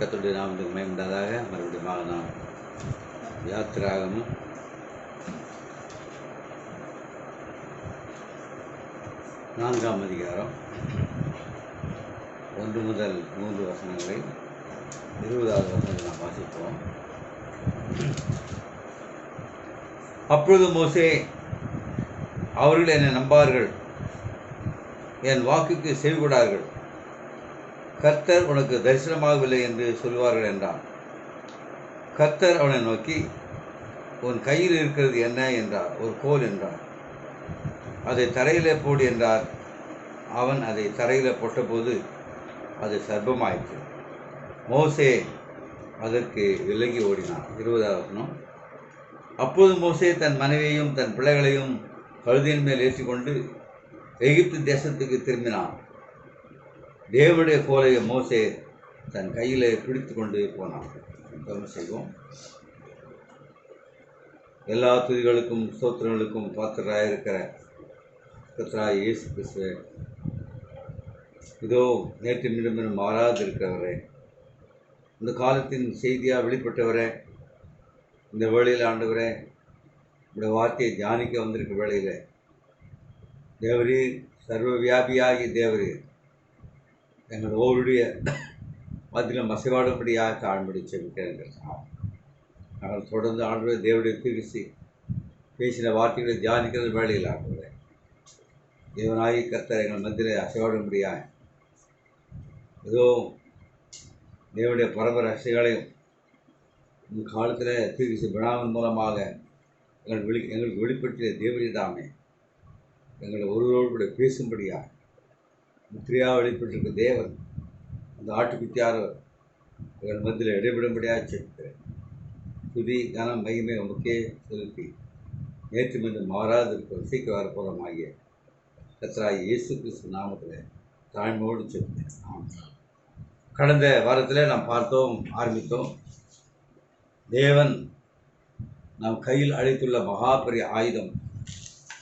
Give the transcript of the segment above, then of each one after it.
கர்த்தருடைய நாமத்துக்கு மகிமையுண்டாதாக. மறுபடியும் நாம் யாத்திராகமும் 4ஆம் அதிகாரம் 1 முதல் 3 வசனங்களை 20வது வசனத்தை நாம் வாசிப்போம். அப்பொழுது மோசே, அவர்கள் என்னை நம்பார்கள், என் வாக்குக்கு செவிகொடார்கள், கர்த்தர் உனக்கு தரிசனமாகவில்லை என்று சொல்வார்கள் என்றான். கர்த்தர் அவனை நோக்கி, உன் கையில் இருக்கிறது என்ன என்றார். ஒரு கோல் என்றார். அதை தரையிலே போடு என்றார். அவன் அதை தரையில் போட்டபோது அது சர்ப்பமாயிற்று. மோசே அதற்கு விலகி ஓடினான். 20வது வசனம். அப்போது மோசே தன் மனைவியையும் தன் பிள்ளைகளையும் கழுதையின் மேல் ஏற்றிக்கொண்டு எகிப்து தேசத்துக்கு திரும்பினான். தேவனுடைய கோலையை மோசே தன் கையில் பிடித்து கொண்டு போனான். செய்வோம். எல்லா துதிகளுக்கும் ஸ்தோத்திரங்களுக்கும் பாத்திரராக இருக்கிற கர்த்தராகிய இயேசு கிறிஸ்துவே, இதோ நேற்று மீண்டும் மாறாது இருக்கிறவரே, இந்த காலத்தின் செய்தியாக வெளிப்பட்டவரே, இந்த வேளையில் ஆண்டவரே, இந்த வார்த்தையை தியானிக்க வந்திருக்க வேளையில் தேவரீர், சர்வ வியாபியாகி தேவரீர், எங்கள் ஒவ்வொருடைய மத்தியிலும் அசைவாடும்படியாக தாழ்ம்படி செபிக்கிறேன். நாங்கள் தொடர்ந்து ஆண்டவரே தேவனுடைய திருச்சி பேசின வார்த்தைகளை தியானிக்கிறது வேலையில் ஆண்டவரே, தேவனாகி கர்த்தர் எங்கள் மத்தியில் அசைவாடும்படியாக ஏதோ தேவனுடைய பரம்பரை ரசைகளையும் இந்த காலத்தில் திருச்சி பிராமன் மூலமாக எங்களுக்கு வெளிப்பற்றிய தேவரிதாமே எங்களை ஒருவரோடு கூட பேசும்படியாக முத்திரையாக வெளிப்பட்டிருக்க தேவன் அந்த ஆட்டுக்குட்டியார் எங்கள் மத்தியில் இடைபெடும்படியாக செலுத்துகிறேன். துதி கனம் மகிமை உமக்கே செலுத்தி நேற்று மீண்டும் மாறாது இருக்கிற சீக்கிரம் வரப்போகிறமாகிய கர்த்தராகிய இயேசு கிறிஸ்து நாமத்தில் தாழ்மையோடு செலுத்துகிறேன். கடந்த வாரத்தில் நாம் ஆரம்பித்தோம். தேவன் நாம் கையில் அழைத்துள்ள மகாபெரிய ஆயுதம்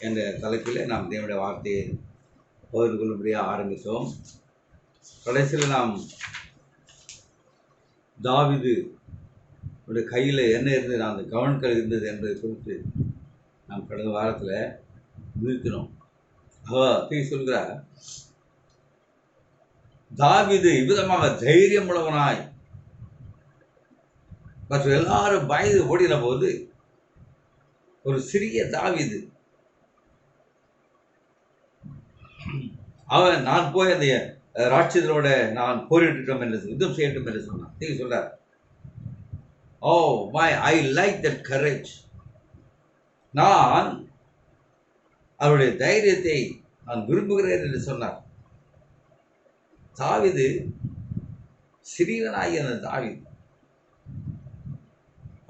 என்ற தலைப்பில் நாம் தேவனுடைய வார்த்தையை பகிர்ந்து கொள்ளும்படியாக ஆரம்பித்தோம். கடைசியில் நாம் தாவீது கையில் என்ன இருந்தது, அந்த கவனங்கள் இருந்தது என்பதை குறித்து நாம் கடந்த வாரத்தில் நிறுத்தினோம். சொல்கிறார், தாவீது இவ்விதமாக தைரியம் உள்ளவனாய் மற்ற எல்லாரும் பயந்து ஓடின போது ஒரு சிறிய தாவீது அவன், நான் போய் அந்த ராட்சதரோட நான் போரிட்டோம் என்று யுத்தம் செய்யட்டும் என்று சொன்னான். நீங்க சொல்றார், oh my I like that courage, நான் அவருடைய தைரியத்தை நான் விரும்புகிறேன் என்று சொன்னார். தாவீது சிறியவனாகிய அந்த தாவீது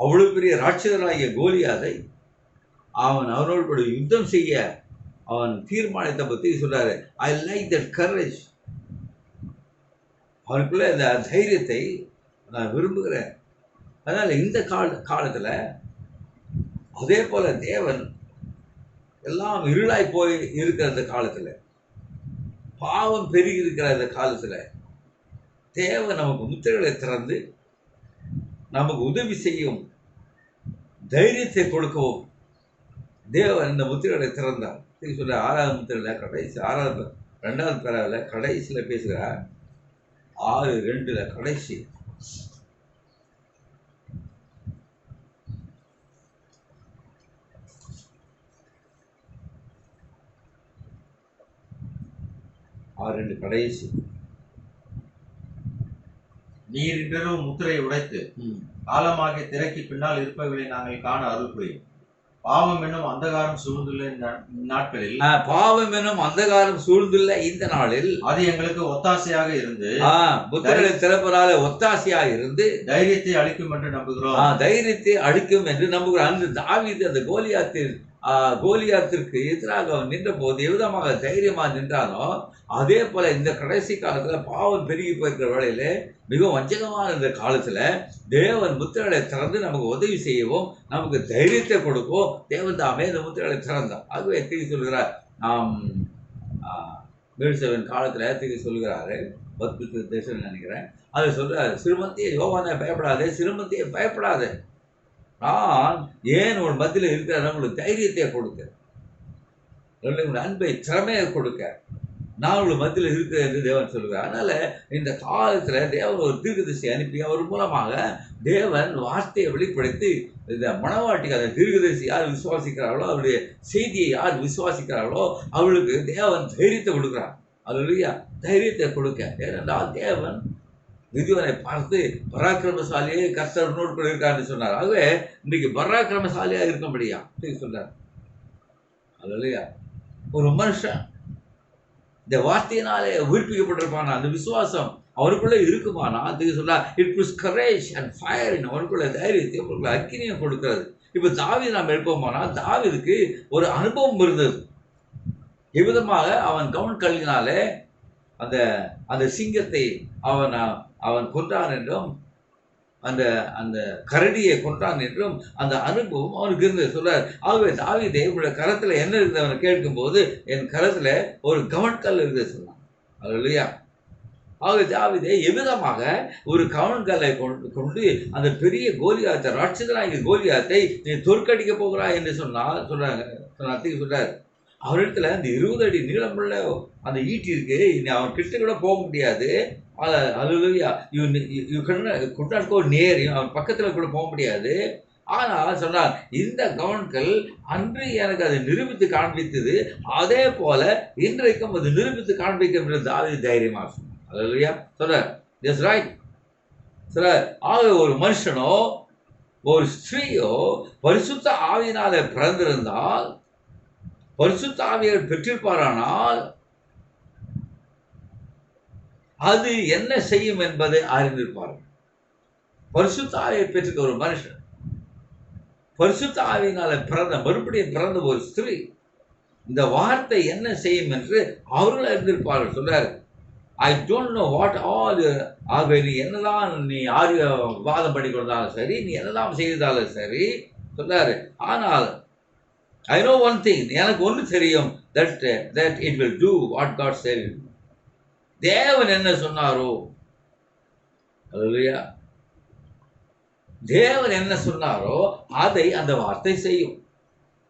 அவ்வளவு பெரிய ராட்சதனாகிய கோலியாதை அவனோடு கூட யுத்தம் செய்ய அவன் தீர்மானத்தை பற்றி சொல்றாரு. ஐ லைக் தட் கரேஜ், அவனுக்குள்ள இந்த தைரியத்தை நான் விரும்புகிறேன். அதனால் இந்த காலத்தில் அதே போல தேவன் எல்லாம் இருளாய் போய் இருக்கிற அந்த காலத்தில், பாவம் பெருகி இருக்கிற அந்த காலத்தில் தேவன் நமக்கு முத்திரைகளை திறந்து நமக்கு உதவி செய்யும் தைரியத்தை கொடுக்கவும் தேவன் இந்த முத்திரைகளை திறந்தார். சொல்ற 6வது முத்திரையில் கடைசி 2வது பேராவில் கடைசியில் பேசுகிறார். 6:2 கடைசி, கடைசி, நீர் இன்றளவு முத்திரையை உடைத்து காலமாகிய திரைக்கு பின்னால் இருப்பவர்களை நாங்கள் காண அருள் புரியும். பாவம் என்னும் அந்தகாரம் சூழ்ந்துள்ள நாட்களில், பாவம் என்னும் அந்தகாரம் சூழ்ந்துள்ள இந்த நாளில் அது எங்களுக்கு ஒத்தாசையாக இருந்து, முத்திரைகளை திறப்பதால ஒத்தாசையாக இருந்து தைரியத்தை அளிக்கும் என்று நம்புகிறோம். தைரியத்தை அளிக்கும் என்று நம்புகிறோம். அந்த தாவீது அந்த கோலியாத்திற்கு எதிராக அவன் நின்ற போது எவ்விதமாக தைரியமாக நின்றானோ அதே போல இந்த கடைசி காலத்தில் பாவம் பெருகி போயிருக்கிற வேளையில மிகவும் வஞ்சகமான இந்த காலத்தில் தேவன் முத்திரைகளை திறந்து நமக்கு உதவி செய்யவும் நமக்கு தைரியத்தை கொடுக்கும் தேவன் தாமே இந்த முத்திரைகளை திறந்தார். ஆகவே திரும்பி சொல்கிறார், நாம் மேல்சவன் காலத்தில் திரும்பி சொல்கிறாரு, பத்து தேசம் நினைக்கிறேன். அதை சொல்ற, சிறுமந்தியை யோவானே பயப்படாதே, சிறுமந்தியை பயப்படாதே, நான் ஏன் உன் மத்தியில் இருக்கிற உங்களுக்கு தைரியத்தை கொடுக்க, உங்களுடைய அன்பை திறமையை கொடுக்க நான் உங்களுக்கு மத்தியில் இருக்கிறேன் என்று தேவன் சொல்லுவார். அதனால இந்த காலத்துல தேவன் ஒரு தீர்க்கதரிசி அனுப்பி அவர் மூலமாக தேவன் வார்த்தையை வெளிப்படுத்தி இந்த மனவாட்டிக்கு அந்த தீர்க்கதரிசி யார் விசுவாசிக்கிறார்களோ, அவருடைய செய்தியை யார் விசுவாசிக்கிறார்களோ அவளுக்கு தேவன் தைரியத்தை கொடுக்குறார். அல்லேலூயா, தைரியத்தை கொடுக்க. ஏனென்றால் தேவன் கிதியோனை பார்த்து பராக்கிரமசாலியே கர்த்தர் நோட் பண்ணியிருக்காருன்னு சொன்னார். ஆகவே இன்னைக்கு பராக்கிரமசாலியா இருக்கும்படியா சொன்னார். அல்லேலூயா, ஒரு மனுஷன் இந்த வார்த்தையினாலே உயிர்ப்பிக்கப்பட்டிருப்பானா, அந்த விசுவாசம் அவருக்குள்ள இருக்குமானா, அதுக்கு சொன்னா it puts courage and fire in, அவருக்குள்ள தைரியத்தை, அவருக்குள்ள அக்கினியை கொடுக்கிறது. இப்ப தாவீது நாம் எடுப்போமானா, தாவீதுக்கு ஒரு அனுபவம் இருந்தது. எவ்விதமாக அவன் கவுன் கல்லினாலே அந்த அந்த சிங்கத்தை அவன் கொன்றான் என்றும், அந்த அந்த கரடியை கொன்றான் என்றும் அந்த அனுபவம் அவனுக்கு இருந்தது சொல்றார். ஆகவே தாவீதே உங்களுடைய கரத்துல என்ன இருந்தது அவனை கேட்கும் போது, என் கரத்துல ஒரு கவன்கல் இருந்தது சொன்னான். அல்லேலூயா. ஆகவே தாவீதே எவ்விதமாக ஒரு கவன்கல்லை கொண்டு அந்த பெரிய கோலியாத்தை, ராட்சதனாகிய கோலியாத்தை நீ தோற்கடிக்க போகிறாய் என்று சொல்றார். அவரிடத்துல அந்த 20 அடி நீளமுள்ள அந்த ஈட்டி இருக்கு, அவன் கிட்ட கூட போக முடியாது. அல்லேலூயா, could not go near him, அவன் பக்கத்துல கூட போக முடியாது. ஆனால் சொன்னார், இந்த கவன்கள் அன்று எனக்கு அதை நிரூபித்து காண்பித்தது, அதே போல இன்றைக்கும் அது நிரூபித்து காண்பிக்கும் என்று தாவீது தைரியமாக சொன்னார். அல்லேலூயா, சொல்றார். எஸ் ரைட் சொல்றார். ஆக ஒரு மனுஷனோ ஒரு ஸ்திரீயோ பரிசுத்த ஆவியினாலே பிறந்திருந்தால், பரிசுத்த ஆவியை பெற்றிருப்பாரானால் அது என்ன செய்யும் என்பதை அறிந்திருப்பார்கள். பரிசுத்த ஆவியை பெற்றிருக்க ஒரு மனுஷன், பரிசுத்த ஆவியினால மறுபடியும் பிறந்த ஒரு ஸ்திரீ, இந்த வார்த்தை என்ன செய்யும் என்று அவர்கள் அறிந்திருப்பார்கள். சொல்றாரு, I don't know what all. ஆகவே நீ என்னதான் வாதம் பண்ணி கொண்டாலும் சரி, நீ என்னதான் செய்தாலும் சரி சொல்றாரு, ஆனால் ஐ நோ ஒன் திங், எனக்கு ஒன்று தெரியும், that it will do what God said. தேவன் என்ன சொன்னாரோ, அல்லேலூயா, தேவன் என்ன சொன்னாரோ அதை அந்த வார்த்தை செய்யும்.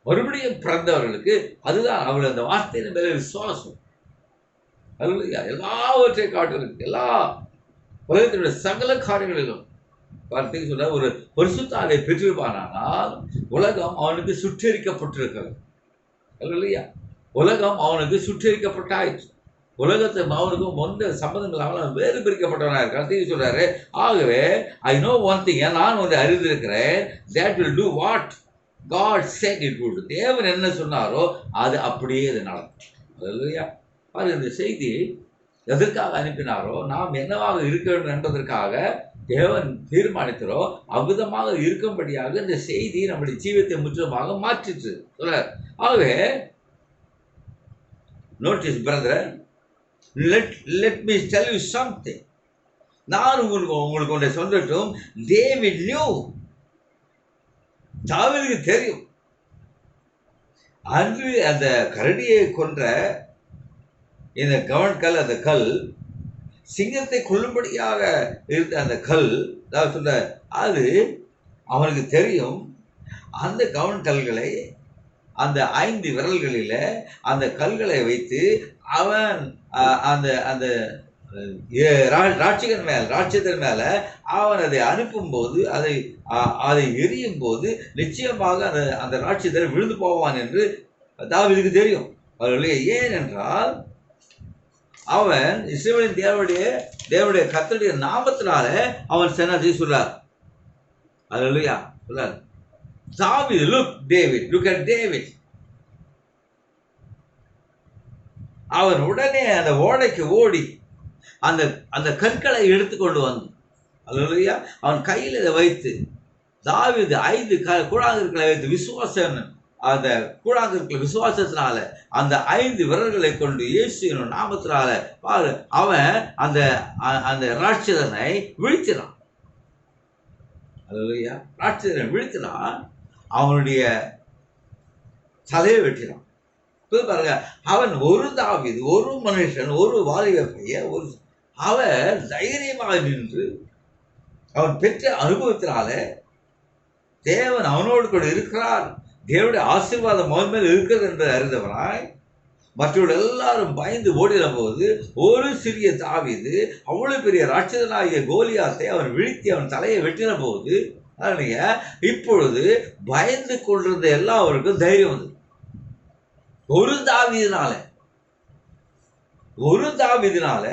மறுபடியும் பிறந்தவர்களுக்கு அதுதான் அவர்கள் அந்த வார்த்தையின் மேல விசுவாசம். அல்லேலூயா, எல்லாவற்றை காட்டுவதற்கு, எல்லா உலகத்தினுடைய சகல காரியங்களிலும் வார்த்தைக்கு சொல்ல ஒரு பரிசுத்த ஆவியை பெற்றிருப்பானால் உலகம் அவனுக்கு சுற்றறிக்கப்பட்டிருக்கிறது. அல்லேலூயா, உலகம் அவனுக்கு சுற்றறிக்கப்பட்டாயிற்று. உலகத்தை அவனுக்கும் ஒன்று சம்பந்தம் இல்லாமல் வேறு பிரிக்கப்பட்டவனாக இருக்கான் சொல்றாரு. ஆகவே ஐ நோ ஒன் திங், நான் ஒன்று அறிந்திருக்கிறேன், that will do what God said it would. தேவன் என்ன சொன்னாரோ அது அப்படியே இது நடக்கும். அல்லேலூயா. பாருங்க, இந்த செய்தி எதற்காக அனுப்பினாரோ, நாம் என்னவாக இருக்க வேண்டும் என்பதற்காக தேவன் தீர்மானித்தாரோ அவ்விதமாக இருக்கும்படியாக இந்த செய்தி நம்முடைய ஜீவியத்தை முற்றிலுமாக மாற்றிச்சு சொல்ற. ஆகவே notice brother, let me tell you something. நான் உங்களுக்கு ஒன்றை சொல்லட்டும். David knew, தாவீதுக்கு தெரியும், அன்று அந்த கரடியை கொன்ற இந்த கவன்கல், அந்த கல் சிங்கத்தை கொல்லும்படியாக இருந்த அந்த கல், சொல்ற அது அவனுக்கு தெரியும். அந்த கவன்கல்களை அந்த 5 விரல்களில அந்த கல்களை வைத்து அவன் அந்த அந்த ராட்சதன் மேல அவன் அதை அனுப்பும் போது, அதை எரியும் போது நிச்சயமாக அந்த ராட்சதர் விழுந்து போவான் என்று தாவீதுக்கு தெரியும். ஏனென்றால் அவன் இஸ்ரவேலின் தேவனுடைய கர்த்தருடைய நாமத்தினால அவன் சொன்னதை சொல்றார். அல்லேலூயா சொல்றார். தாவீது, look at David. அவன் உடனே அந்த ஓடைக்கு ஓடி அந்த கற்களை எடுத்துக்கொண்டு வந்து, அல்லேலூயா, அவன் கையில் இதை வைத்து, தாவீது 5 கூழாங்கற்களை வைத்து விசுவாசம், அந்த கூழாங்கற்கள் விசுவாசத்தினால அந்த 5 விரல்களை கொண்டு இயேசுவின் நாமத்தினால அவன் அந்த ராட்சதனை வீழ்த்தினான். அல்லேலூயா, ராட்சதனை வீழ்த்தினான், அவனுடைய தலையை வெட்டினான். பாருங்க, அவன் ஒரு தாவீது, ஒரு மனுஷன், ஒரு வாலிப பையன், அவர் தைரியமாக நின்று அவன் பெற்ற அனுபவத்தினால தேவன் அவனோடு கூட இருக்கிறார், தேவனுடைய ஆசீர்வாதம் அவன் மேல் இருக்கிறது என்பதை அறிந்தவனாய் மற்றவர்கள் எல்லாரும் பயந்து ஓடின போது ஒரு சிறிய தாவீது அவ்வளவு பெரிய ராட்சதனாகிய கோலியாத்தை அவன் வீழ்த்தி அவன் தலையை வெட்டின போது இப்பொழுது பயந்து கொண்டிருந்த எல்லாருக்கும் தைரியம் வந்தது. ஒரு தாவீதினால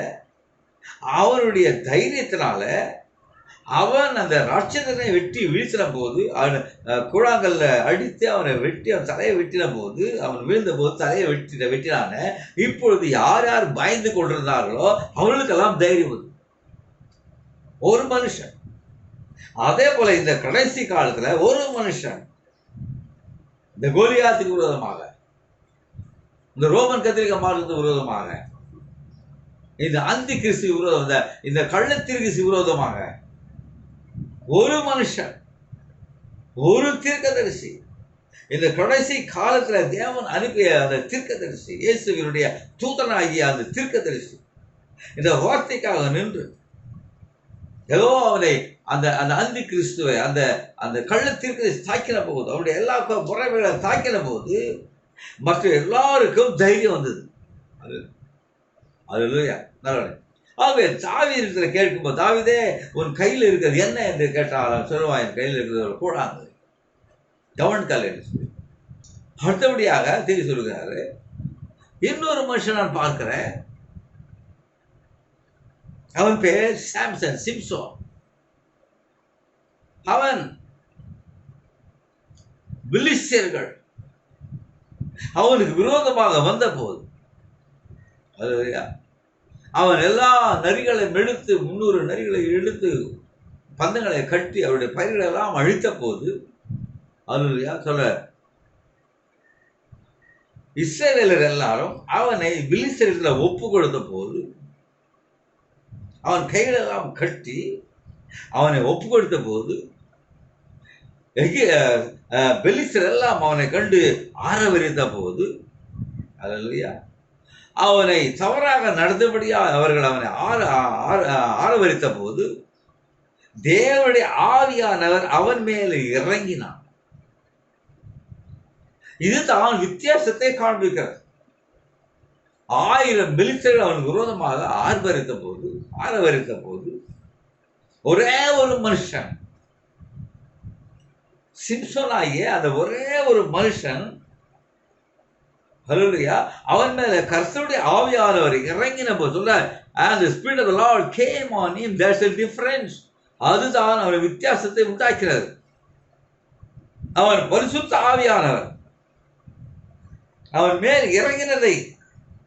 அவனுடைய தைரியத்தினால அவன் அந்த ராட்சதனை வெட்டி வீழ்த்தின போது, அவன் கூழாங்கல்ல அடித்து அவனை வெட்டி அவன் தலையை வெட்டின போது, அவன் வீழ்ந்த போது தலையை வெட்டினான. இப்பொழுது யார் யார் பயந்து கொண்டிருந்தார்களோ அவர்களுக்கெல்லாம் தைரியம் வந்து ஒரு மனுஷன். அதே போல இந்த கடைசி காலத்துல ஒரு மனுஷன் இந்த கோலியாத்துக்கு விரோதமாக, இந்த ரோமன் கத்திரிக்க மாற்றத்துக்கு விரோதமாக, இந்த அந்தி கிறிஸ்து விரோதம், இந்த கள்ளத்திற்கு விரோதமாக ஒரு மனுஷன், ஒரு தீர்க்கதரிசி, இந்த கடைசி காலத்துல தேவன் அனுப்பிய அந்த தீர்க்கதரிசி, இயேசுவினுடைய தூதனாகிய அந்த தீர்க்கதரிசி இந்த வார்த்தைக்காக நின்று ஏதோ அவனை அந்த அந்த அந்தி கிறிஸ்துவை அந்த அந்த கள்ள தீர்க்கதரிசி தாக்கின போது, அவருடைய எல்லா முறைகளை தாக்கின போது மற்ற எல்லாருக்கும் தைரியம் வந்தது. அது நல்ல. ஆகவே தாவீது கேட்கும்போது, தாவீதே உன் கையில் இருக்கிறது என்ன என்று கேட்டால் சொல்லுவான், என் கையில் இருக்கிறது ஒரு கூழாங்கல், கவன்கல் என்று சொல்லி. அடுத்தபடியாக திரும்பி சொல்லுகிறாரு, இன்னொரு மனுஷன் நான் பார்க்கிறேன், அவன் பேர் சாம்சன், சிம்சோன். அவன் பிலிஸ்தியர்கள் அவனுக்கு விரோதமாக வந்த போது, அவன் எல்லா நரிகளையும் எடுத்து 300 நரிகளை எடுத்து பந்தங்களை கட்டி அவருடைய பயிர்களை எல்லாம் அழித்த போது, அல்லேலூயா சொல்ல, இஸ்ரவேலர் எல்லாரும் அவனை பிலிஸ்தியர்களிடம் ஒப்பு கொடுத்த போது, அவன் கைகளெல்லாம் கட்டி அவனை ஒப்பு கொடுத்த போது, பெலிஸ்தர் எல்லாம் அவனை கண்டு ஆரவரித்த போது, அல்லேலூயா, அவனை தவறாக நடந்தபடியா அவர்கள் அவனை ஆரவரித்த போது தேவனுடைய ஆவியானவர் அவன் மேல் இறங்கினான். இதுதான் வித்தியாசத்தை காண்பிக்கிறது. 1000 பெலிஸ்தர்கள் அவனுக்கு விரோதமாக ஆரவரித்த போது ஒரே ஒரு மனுஷன், சிம்சோனாகிய அந்த ஒரே ஒரு மனுஷன், ஹல்லேலூயா, அவன் மேல கர்த்தருடைய ஆவியானவர் இறங்கின போது சொல்ல, and the spirit of the Lord came on him. There's a difference. அதுதான் அவன் வித்தியாசத்தை உண்டாக்கிறது. அவன் பரிசுத்த ஆவியானவர் அவன் மேல் இறங்கினதை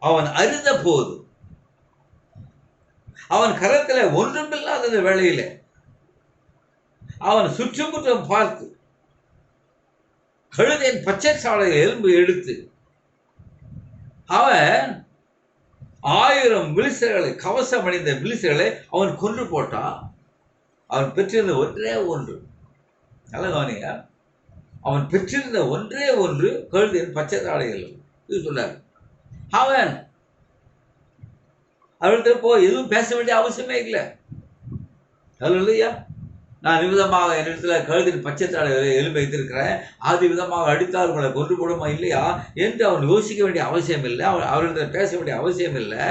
அவன் அறிந்த போது, அவன் கரத்தில் ஒன்றுமில்லாத வேளையிலே அவன் சுற்றுமுற்றம் பார்த்து கழுதையின் பச்சை சாலையில் எலும்பு எடுத்து அவன் 1000 பிலிஸ்தர்களை, கவசம் அணிந்த பிலிஸ்தர்களை அவன் கொன்று போட்டான். அவன் பெற்றிருந்த ஒன்றே ஒன்று, நல்ல கவனிங்க, அவன் பெற்றிருந்த ஒன்றே ஒன்று கழுதையின் பச்சை சாலைகள். இது சொன்னார். அவன் அவர்கிட்ட போய் எதுவும் பேச வேண்டிய அவசியமே இல்லை. அல்லேலூயா, நான் விதமாக என்னிடத்துல கழுதின் பச்சைத்தாளை எலும்பை வைத்திருக்கிறேன், அது விதமாக அடித்தால் உங்களை கொண்டு போடுமா இல்லையா என்று அவன் யோசிக்க வேண்டிய அவசியம் இல்லை. அவர்களிடத்தில் பேச வேண்டிய அவசியம் இல்லை.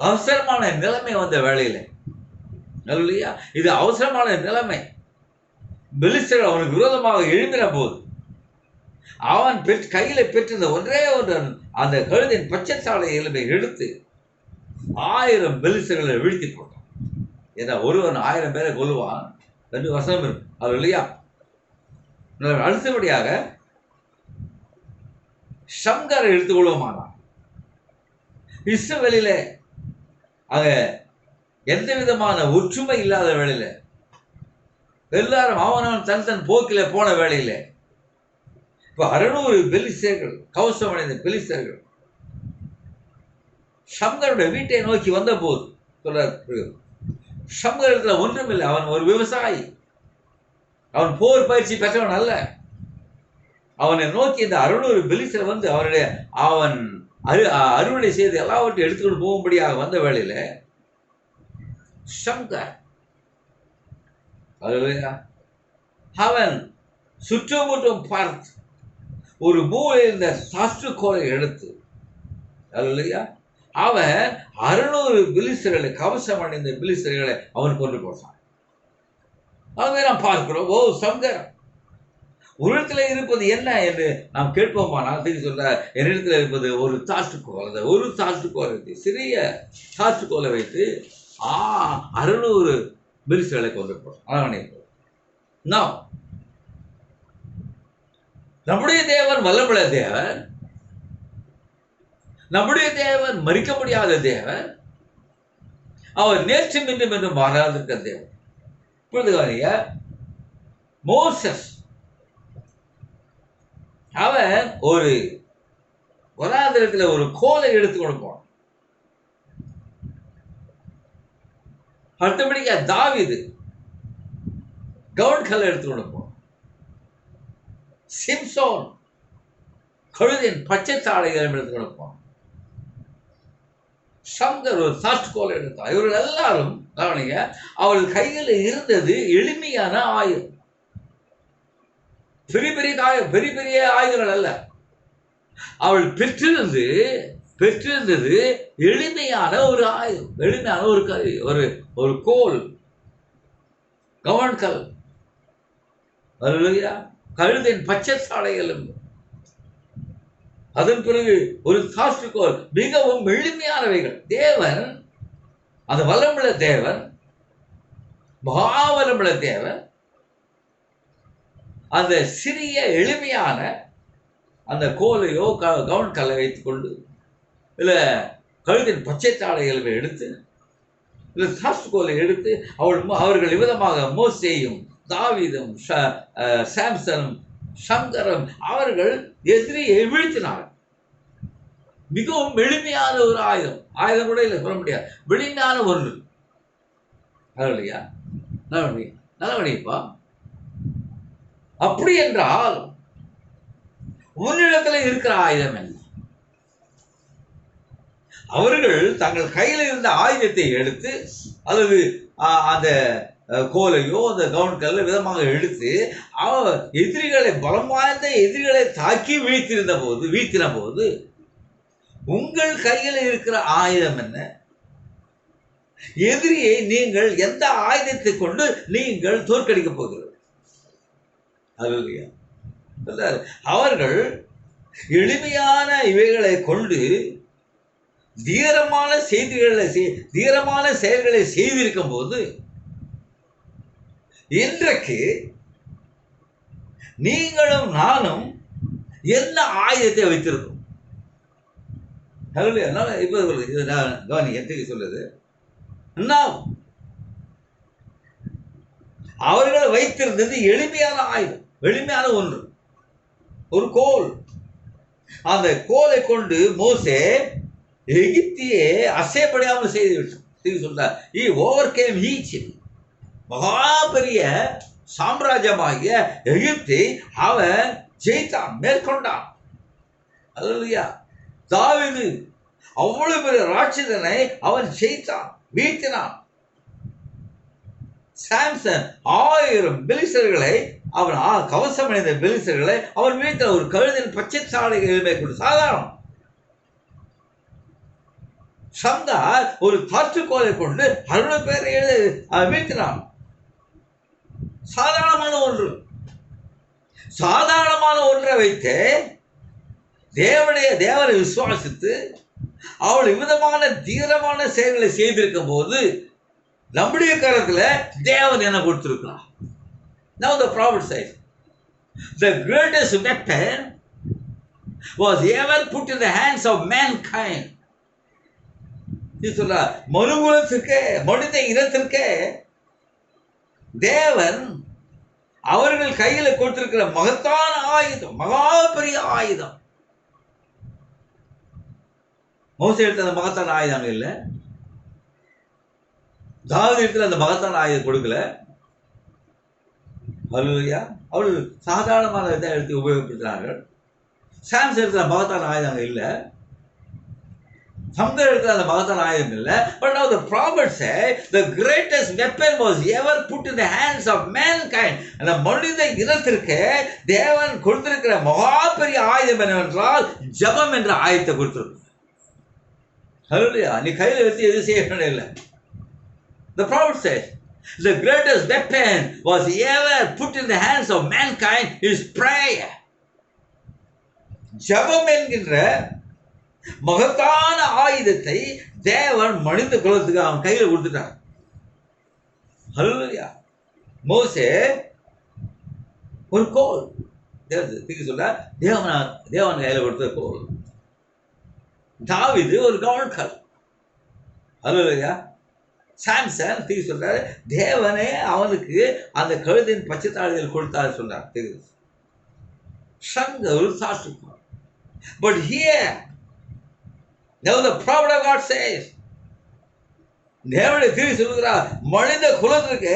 அவசரமான நிலைமை வந்த வேளையில, அல்லேலூயா, இது அவசரமான நிலைமை. பெலிஸ்தர்கள் அவனுக்கு விரோதமாக எழும்பின போது அவன் கையில பெற்றிருந்த ஒன்றே ஒன்று அந்த கழுதின் பச்சைத்தாளை எலும்பை எடுத்து 1000 பெலிஸ்தர்களை வீழ்த்தி போட்டான். ஏன்னா ஒருவன் 1000 பேரை கொல்லுவான் என்று வசனம் இருக்கு, அது இல்லையா? அடுத்தபடியாக ஷம்காரை எடுத்துக்கொள்வோமானான். இஸ்ரவேலிலே அங்க எந்த விதமான ஒற்றுமை இல்லாத வேளையில, எல்லாரும் அவனவன் தன் தன் போக்கில போன வேளையில, இப்ப 600 பெலிஸ்தர்கள், கவசம் அடைந்த பெலிஸ்தர்கள் ஷம்கருடைய வீட்டை நோக்கி வந்த போது சொல்ற, ஷம்கரிடத்துல ஒன்றுமில்லை. அவன் ஒரு விவசாயி, அவன் போர் பயிற்சி பெற்றவன் அல்ல. அவனை நோக்கி இந்த 600 பெலிஸ்தர் வந்து அவன் அறுவடை செய்து எல்லாவற்றையும் எடுத்துக்கொண்டு போகும்படியாக வந்த வேளையில சங்கர் அவன் சுற்றுமுற்றும் பார்த்து ஒரு மூலையில் இருந்த சாஸ்துக்கோலை எடுத்து அவன் 600 பிலிஸ்தர்களை, கவசம் அடைந்த பிலிஸ்தர்களை அவன் கொண்டு போட்டான். அதை நாம் பார்க்கிறோம். ஓ சங்கரம், ஒரு இடத்துல இருப்பது என்ன என்று நாம் கேட்போமா? நான் திரும்பி சொல்ற, என்னிடத்துல இருப்பது ஒரு சாஸ்துக்கோல். அந்த ஒரு சாஸ்துக்கோலை வைத்து, சிறிய சாஸ்துக்கோலை வைத்து 600 பிலிஸ்தர்களை கொண்டு போட்டான். நம்முடைய தேவன் வல்லமுள்ள தேவன், நம்முடைய தேவன் மறிக்க முடியாத தேவன், அவர் நேற்றும் இன்றும் என்று மாறாதிருக்கிற தேவன். இப்பொழுது மோசஸ் அவன் ஒரு வனாந்திரத்தில் ஒரு கோலை எடுத்து கொடுப்பான். அடுத்தபடியா தாவீது கவுன்கல்லை எடுத்து கொடுப்பான். சிம்சோன் கழுதின் பச்சை தாடைகளை எடுத்து கொடுப்பான். சங்கர் ஒரு சாஸ்துக்கோலை எடுத்தான். இவர்கள் எல்லாரும் கவனிங்க, அவர்கள் கையில் இருந்தது எளிமையான ஆயுதம். பெரிய பெரிய ஆயுதங்கள் அல்ல. அவள் பெற்றிருந்தது எளிமையான ஒரு ஆயுதம், எளிமையான ஒரு கருவி, ஒரு கோல், கவன்கல், கழுதின் பச்சை சாடைகளும், அதன் பிறகு ஒரு சாஸ்துக்கோல், மிகவும் எளிமையானவைகள். தேவன், அந்த வல்லமுள்ள தேவன், மகாவல்லமுள்ள தேவன், அந்த சிறிய எளிமையான அந்த கோலையோ கவுன்கல்லை வைத்துக் கொண்டு, இல்லை கழுதின் பச்சை தாடைகளை எடுத்து, இல்லை சாஸ்துக்கோலை எடுத்து அவர்கள் விதமாக மோசேயும் தாவீதும் சாம்சனும் சங்கரம் அவர்கள் எதிரியை வீழ்த்தினார். மிகவும் எளிமையான ஒரு ஆயுதம் கூட இல்லை, சொல்ல முடியாது, எளிமையான ஒன்று. இல்லையா? நல்லவனிப்பா. அப்படி என்றால் உன்னிடத்தில் இருக்கிற ஆயுதம் என்ன? அவர்கள் தங்கள் கையில் இருந்த ஆயுதத்தை எடுத்து, அல்லது அந்த கோலையோ அந்த கவுன்கல்ல விதமாக எடுத்து எதிரிகளை, பலம் வாய்ந்த எதிரிகளை தாக்கி வீழ்த்தின போது உங்கள் கையில் இருக்கிற ஆயுதம் என்ன? எதிரியை நீங்கள் எந்த ஆயுதத்தை கொண்டு நீங்கள் தோற்கடிக்க போகிறீர்கள்? அவர்கள் எளிமையான இவைகளை கொண்டு தீரமான செயல்களை செய்திருக்கும் போது, இன்றைக்கு நீங்களும் நானும் என்ன ஆயுதத்தை வைத்திருக்கோம்? கவனி சொல்லுது, அவர்கள் வைத்திருந்தது எளிமையான ஆயுதம், எளிமையான ஒன்று, ஒரு கோல். அந்த கோலை கொண்டு மோசே எகிப்தியே அசைப்படையாமல் செய்து விட்டார். சொல்றார், ஓவர்கேம் ஈஜிப்ட், மகா பெரிய சாம்ராஜ்யமாகிய எகிப்தை அவன் ஜெயித்தான், மேற்கொண்டான். அல்லேலூயா. தாவீது அவ்வளவு பெரிய ராட்சதனை அவன் ஜெயித்தான், வீழ்த்தினான். சாம்சன் 1000 பெலிஸ்தர்களை, அவன் கவசம் அடைந்த பெலிஸ்தர்களை அவன் வீழ்த்த, ஒரு கழுதின் பச்சை சாடைகள் மேற்கொண்டு, சாதாரணம். சங்கர் ஒரு சாஸ்துக்கோலை கொண்டு 600 பேரை வீழ்த்தினான். சாதாரணமான ஒன்றை வைத்து தேவனை விசுவாசித்து அவள் விதமான தீரமான செயல்களை செய்திருக்கும் போது நம்முடைய கரத்துல தேவன் என்ன கொடுத்திருக்கிறார்? Now the prophet says, the greatest weapon was ever put in the hands of mankind. மனுகுலத்திற்கு, மனித இனத்திற்கு தேவன் அவர்கள் கையில கொடுத்திருக்கிற மகத்தான ஆயுதம், மகா பெரிய ஆயுதம். மோசே எடுத்த அந்த மகத்தான ஆயுதம் இல்ல, தாவீது எடுத்த அந்த மகத்தான ஆயுதம் கொடுக்கல. அல்லேலூயா. அவர்கள் சாதாரணமான இதை எடுத்து உபயோகப்படுத்தினார்கள். சாம்சன் எடுத்த மகத்தான ஆயுதம் இல்லை. சமுத்திர இடத்துல அந்த மகத்தான ஆயுதம் இல்லை. But now the prophet said the greatest weapon was ever put in the hands of mankind. அந்த மனித இனத்திற்கு தேவன் கொடுத்திருக்கிற மகா பெரிய ஆயுதம் என்னவென்றால் ஜெபம் என்ற ஆயுதத்தை கொடுத்திருக்கிறார். ஹல்லேலூயா. நீ கையில் வச்சு எது செய்ய இல்லை. The prophet says the greatest weapon was ever put in the hands of mankind is prayer. ஜெபம் என்கின்ற மகத்தான ஆயுதத்தை தேவன் மனித குலத்துக்கு அவன் கையில் கொடுத்துட்டான். ஹல்லேலூயா. மோசே ஒரு கோல் சொல்ல தேவன் கையில் கொடுத்த கோல். தாவீது ஒரு கவல்கல். ஹல்லேலூயா. சாம்சன் தீர்க்க சொல்றாரு தேவனே அவனுக்கு அந்த கழுதின் பச்சைத்தாளிகள் கொடுத்தாரு சொல்றார். ஒரு சாஸ்திரம். But here now the prophet of God says தேவனுடைய தீர்க்க சொல்லுகிறார் மனித குலத்திற்கு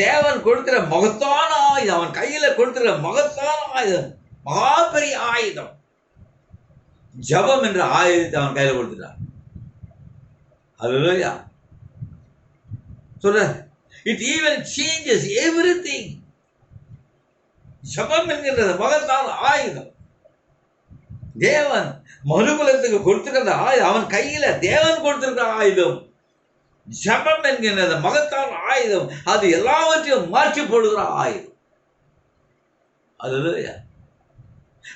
தேவன் கொடுக்கிற மகத்தான ஆயுதம், அவன் கையில கொடுக்கிற மகத்தான ஆயுதம், மகா பெரிய ஆயுதம் ஜெபம் என்ற ஆயுதத்தை அவன் கையில கொடுத்துட்டான். ஹல்லேலூயா. சொல்ற it even changes everything. ஜெபம் என்கிற மகத்தான ஆயுதம் தேவன் மனுகுலத்துக்கு கொடுத்திருக்கிற ஆயுதம், அவன் கையில தேவன் கொடுத்திருக்கிற ஆயுதம் ஜெபம் என்கிற மகத்தான ஆயுதம். அது எல்லாவற்றையும் மாற்றி போடுகிற ஆயுதம். அல்லேலூயா.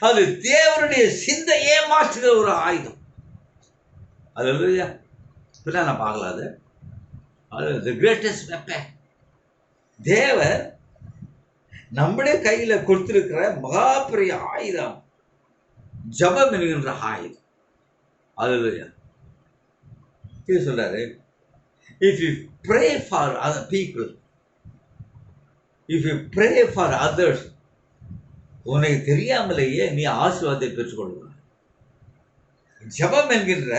அது தேவனுடைய சிந்தையே மாற்றுகிற ஒரு ஆயுதம். அல்லேலூயா. இப்படிலாம் நான் பார்க்கல. அது the greatest weapon. தேவன் நம்முடைய கையில கொடுத்திருக்கிற மகா பெரிய ஆயுதம் ஜெபம் என்கின்ற ஆயுதம். அல்லேலூயா. இது சொல்றாரு if you pray for other people, if you pray for others, உனக்கு தெரியாமலேயே நீ ஆசீர்வாதத்தை பெற்றுக்கொள்வாய். ஜெபம் என்கின்ற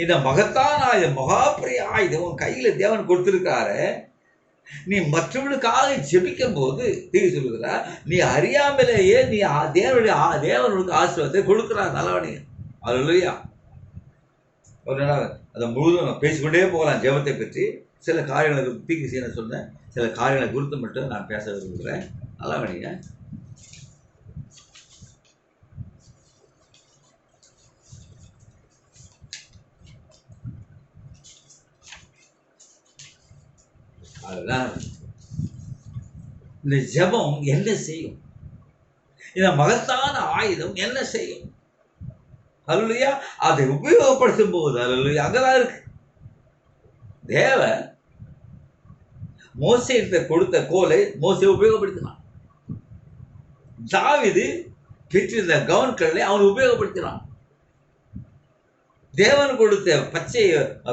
இந்த மகத்தான ஆயுதம், மகா பெரிய ஆயுதம் உன் கையில தேவன் கொடுத்திருக்காரு. நீ மற்றவர்களுக்காக ஜெபிக்கும் போது தீர்க்க சொல்லுகிறார் நீ அறியாமலேயே நீ தேவனுக்கு ஆசீர்வாதத்தை கொடுக்கிறார். நல்லவனே. அல்லேலூயா. ஒரு நாள் அதை முழுதும் பேசிக்கொண்டே போகலாம். ஜெபத்தை பற்றி சில காரியங்களை தீர்க்க செய்ய சொன்னேன். சில காரியங்களை குறித்து மட்டும் நான் பேச விரும்புகிறேன். நல்லவனீங்க. அதுதான் இந்த ஜெபம் என்ன செய்யும், இந்த மகத்தான ஆயுதம் என்ன செய்யும். அல்லேலூயா. அதை உபயோகப்படுத்தும் போது அல்லேலூயா அங்கதான் இருக்கு. தேவன் மோசேக்கு கொடுத்த கோலை மோசே உபயோகப்படுத்தினான். தாவீது பெற்றிருந்த கவன்களை அவன் உபயோகப்படுத்தினான். தேவன் கொடுத்த பச்சை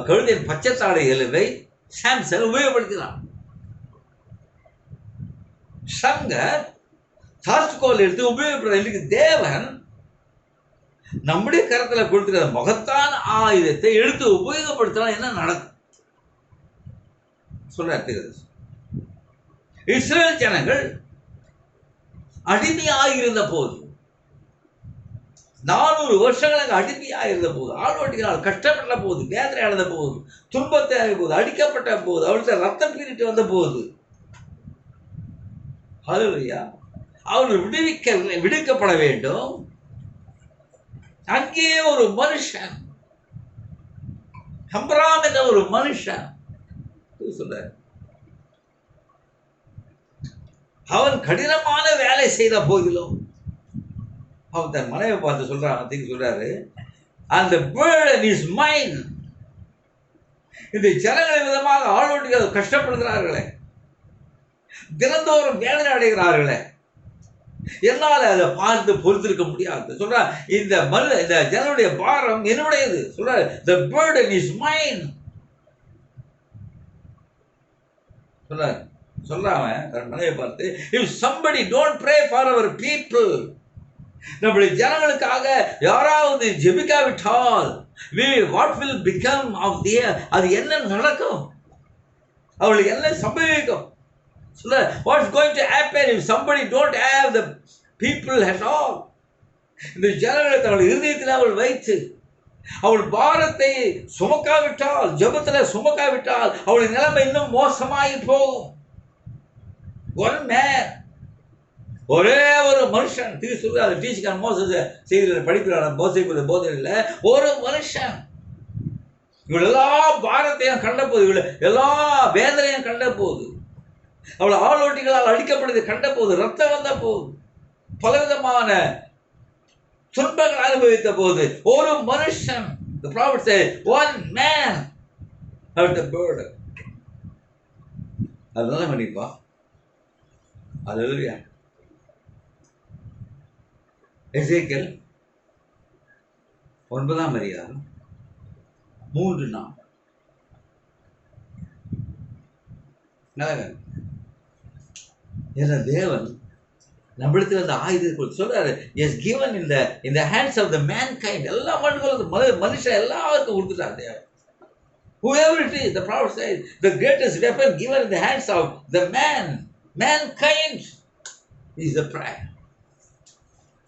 கழுதையின் பச்சைத்தாடை எலும்பை சாம்சன் உபயோகப்படுத்தினான். சங்கர் சாஸ்திரக்கோல் எடுத்து உபயோகப்படுத்த. இன்னைக்கு தேவன் நம்முடைய கரத்துல கொடுத்துக்கிற மகத்தான ஆயுதத்தை எடுத்து உபயோகப்படுத்தினா என்ன நடக்கும் சொல்ற. இஸ்ரேல் ஜனங்கள் அடிமையாயிருந்த போது 400 வருஷங்களுக்கு அடிமையாயிருந்த போது, ஆழ்வாட்டினால் கஷ்டப்பட்ட போது, வேதனை அடைந்த போது, துன்பத்தை போது, அடிக்கப்பட்ட போது, அவர்கிட்ட ரத்தம் பீரிட்டு வந்த போது, ஹல்லேலூயா, அவர்கள் விடுவிக்கப்பட வேண்டும். அங்கே ஒரு மனுஷன், ஹம்ராம் என்ற ஒரு மனுஷன் சொல்ற, அவன் கடினமான வேலை செய்த போதிலும் அவன் தன் மனைவி பார்த்து சொல்றாரு, அந்த burden is mine. இந்த ஜனங்களை விதமாக ஆளோட்டிகள் கஷ்டப்படுகிறார்களே, தினந்தோறும் வேதனை அடைகிறார்களே, என்னால் அதை பார்த்து பொறுத்திருக்க முடியாது சொல்ற. இந்த ஜனனுடைய பாரம் என்னுடையது சொல்ற. the burden is mine சொல்றான் தன் மனைவியை பார்த்து. if somebody don't pray for our people, நம்முடைய ஜனங்களுக்காக யாராவது ஜெபிக்காவிட்டால் what will become of their, அது என்ன நடக்கும், அவளுக்கு என்ன சம்பவிக்கும் சொல்ல. what's going to happen if somebody don't have the people at all. இந்த ஜனங்களை தங்கள் இருதயத்தில் அவள் வைத்து அவள் பாரத்தை சுமக்காவிட்டால், ஜெபத்துல சுமக்காவிட்டால் அவளுடைய நிலைமை இன்னும் மோசமாகி போகும். ஒன் மேன், ஒரே ஒரு மனுஷன், சொல்ற அதை டீச்சிக்கான மோச செய்திகளை படிக்கிறான மோசை போதையில் ஒரு மனுஷன் இவள் எல்லா பாரத்தையும் கண்ட போது, இவள் எல்லா வேதனையும் கண்ட போது, அவள் ஆளோட்டிகளால் அடிக்கப்படுவதை கண்ட போது, ரத்தம் வந்த போது, பலவிதமான துன்பங்கள் அனுபவித்த போது, ஒரு மனுஷன், the prophet said, one man had the burden. அதனால மன்னிப்பா. அல்லேலூயா. எசேக்கியேல் 9ஆம் அதிகாரம் 3 நாள். தேவன் நம்மிடத்தில் அந்த ஆயுதத்தை சொல்றாரு, is given in the hands of the mankind. எல்லா மனுஷன் எல்லாருக்கும் கொடுத்துட்டார் தேவன். Whoever it is, the prophet says, the greatest weapon given in the hands of the mankind is the prayer.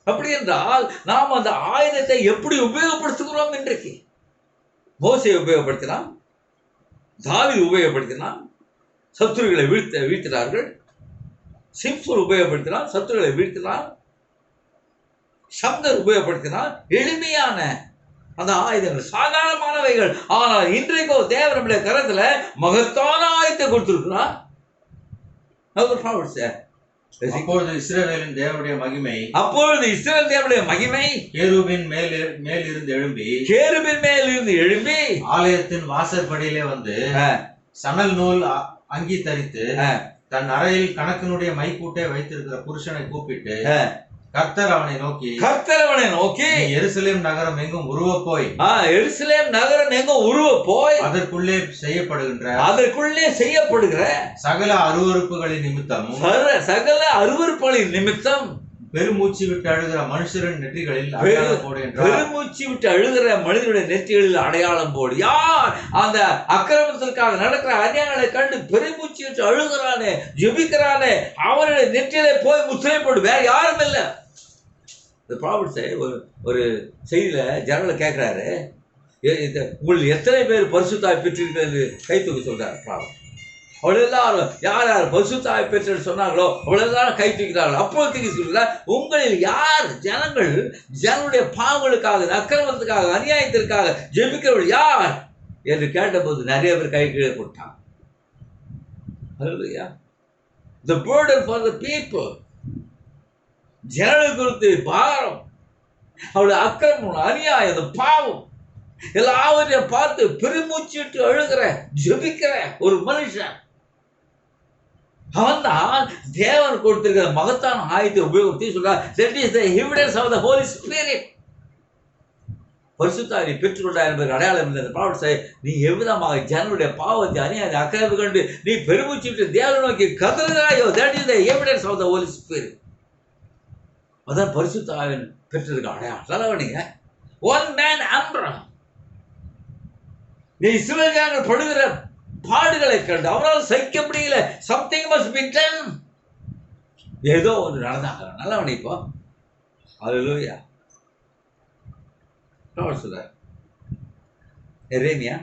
அப்படி என்றால் நாம் அந்த ஆயுதத்தை எப்படி உபயோகப்படுத்துகிறோம் இன்றைக்கு? மோசே உபயோகப்படுத்தினான், தாவீது உபயோகப்படுத்தினான், சத்துருக்களை வீழ்த்தினார்கள். சிம்சோன் உபயோகப்படுத்தினான், சத்துருக்களை வீழ்த்தினான். சம்கர் உபயோகப்படுத்தினான். எளிமையான அந்த ஆயுதங்கள், சாதாரணமானவைகள். ஆனால் இன்றைக்கோ தேவன் நம்முடைய கரத்துல மகத்தான ஆயுதத்தை கொடுத்திருக்கிறார். அப்பொழுது இஸ்ரவேலின் தேவனுடைய மகிமை கேருபின் மேல் இருந்து எழும்பி ஆலயத்தின் வாசற்படியிலே வந்து சணல் நூல் அங்கி தரித்து தன் அறையில் கணக்கனுடைய மைக்கூட்டை வைத்திருக்கிற புருஷனை கூப்பிட்டு கர்த்தர் அவனை நோக்கி எருசலேம் நகரம் எங்கும் உருவ போய் அதற்குள்ளே செய்யப்படுகிற சகல அருவருப்புகளின் நிமித்தம் பெருமூச்சு விட்டு அழுகிற மனுஷரின் நெற்றிகளில் அடையாளம் போடு என்றார். பெருமூச்சு விட்டு அழுகிற மனிதனுடைய நெற்றிகளில் அடையாளம் போடு. யார் அந்த அக்கிரமத்திற்காக நடக்கிற அநியாயங்களை கண்டு பெருமூச்சு விட்டு அழுகிறானே, ஜெபிக்கிறானே, அவனுடைய நெற்றியிலே போய் முத்திரை போடு. வேற யாரும் இல்லை. ஒரு செய்தியில ஜனங்களை கேட்கிறாரு, உங்கள் எத்தனை பேர் பரிசுத்தாய் பெற்றிருக்கிறது கை தூக்கி சொல்றாரு. அவள் எல்லாரும் யார் யார் பரிசுத்தாய் பெற்று சொன்னாங்களோ அவள் எல்லாரும் கை தூக்கிறார்கள். அப்போது தூக்கி சொல்கிறார், உங்களில் யார் ஜனங்களுடைய பாவங்களுக்காக, அக்கிரமத்துக்காக, அநியாயத்திற்காக ஜெபிக்கிறவர்கள் யார் என்று கேட்டபோது நிறைய பேர் கை கீழே போட்டாங்க. The burden for the people, ஜனங்கள் குறித்து பாரம், அவளுடைய அக்கிரமம், அநியாயம், பாவம் எல்லாவற்றையும் பார்த்து பெருமூச்சிட்டு அழுகிற ஜெபிக்கிற ஒரு மனுஷன், அவன் தான் தேவன் கொடுத்திருக்கிற மகத்தான ஆயுதத்தை உபயோகித்து சொல்றார். That is the evidence of the Holy Spirit. பரிசுத்தாவி பெற்றுக்கொண்டார் என்பது அடையாளம் இல்லை. பாவத்தை நீ எவ்விதமாக ஜனங்களுடைய பாவத்தை, அநியாயத்தை, அக்கிரமத்தை கண்டு நீ பெருமூச்சிட்டு தேவனை நோக்கி கதறுகிறாயோ, that is the evidence of the Holy Spirit. அதான் பரிசுத்தாவின் பெற்றிருக்க அடையாளம். தலைவனிங்க ஒன் மேன் அம்பரம். நீ இஸ்ரவேல் படுகிற பாடுகளை கண்டு அவரால் சகிக்க முடியல. Something must be done. ஏதோ ஒன்று நடந்தாங்க. நல்லா இப்போ அல்லேலூயா. சொல்றார் எரேமியா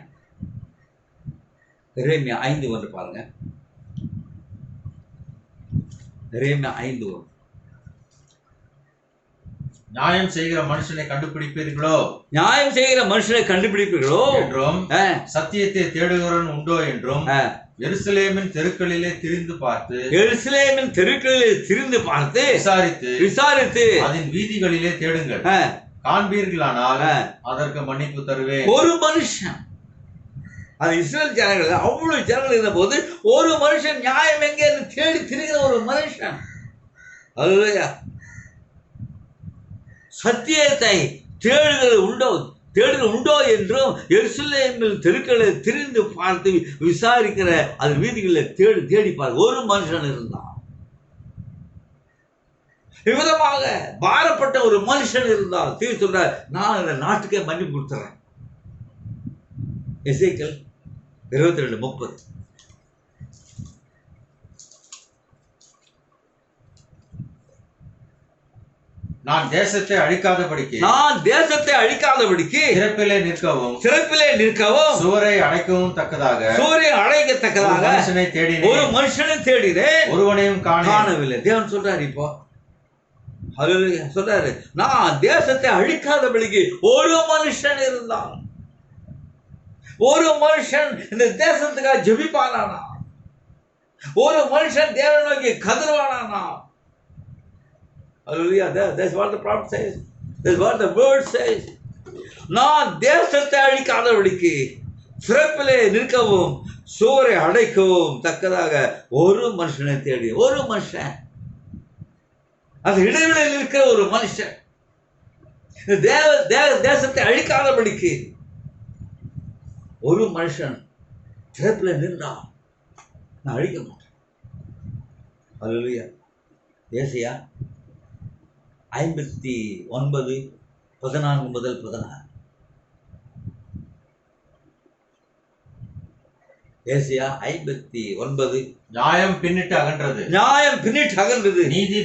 5:1 பாருங்க. எரேமியா 5:1. நியாயம் செய்கிற மனுஷனை கண்டுபிடிப்பீர்களோ என்றும் சத்தியத்தை தேடுகிறவன் உண்டோ என்றும் எருசலேமின் தெருக்களிலே திரிந்து பார்த்து விசாரித்து அதன் வீதிகளிலே தேடுங்கள், காண்பீர்களானால் அதற்கு மன்னிப்பு தருவேன். ஒரு மனுஷன், அது இஸ்ரவேல் ஜனங்கள் அவ்வளவு ஜனங்கள் இருந்த போது ஒரு மனுஷன் நியாயம் எங்கே தேடி திரிகிற ஒரு மனுஷன். அல்லேலூயா. சத்தியத்தை தேடுதல் உண்டோ என்றும் எருசலேமில் தெருக்களை திரிந்து பார்த்து விசாரிக்கிற அது வீதிகளில் தேடி பார்க்க ஒரு மனுஷன் இருந்தான். விதமாக பாரப்பட்ட ஒரு மனுஷன் இருந்தால் தீர்வு சொல்ற, நான் இந்த நாட்டுக்கே மன்னிப்பு கொடுத்துறேன். எசேக்கியேல் 22:30. நான் தேசத்தை அழிக்காதபடிக்கு சிறப்பிலே நிற்கவும் சுவரை அடைக்கவும் தக்கதாக ஒரு மனுஷனை தேடினேன், ஒருவனையும் காணவில்லை. தேவன் சொல்றாரு, இப்போ சொல்றாரு, நான் தேசத்தை அழிக்காதபடிக்கு ஒரு மனுஷன் இருந்தான். ஒரு மனுஷன் இந்த தேசத்துக்காக ஜெபிப்பானா? ஒரு மனுஷன் தேவனை நோக்கி கதறுவானா? Hallelujah. That's what the prophet says. That's what the word says. நான் தேசத்தை அழிக்காதபடிக்கு சிறப்பிலே நிற்கவும் சுவரை அடைக்கவும் தக்கதாக ஒரு மனுஷனை தேடி, ஒரு மனுஷன், அந்த இடைவெளியில் இருக்கிற ஒரு மனுஷன் தேசத்தை அழிக்காதபடிக்கு ஒரு மனுஷன் சிறப்பில் நின்றான். நான் அழிக்க மாட்டேன். Hallelujah. ஏசாயா 59:14 முதல் 16. ஏசாயா 59. நியாயம் பின்னிட்டு அகன்றது, நீதி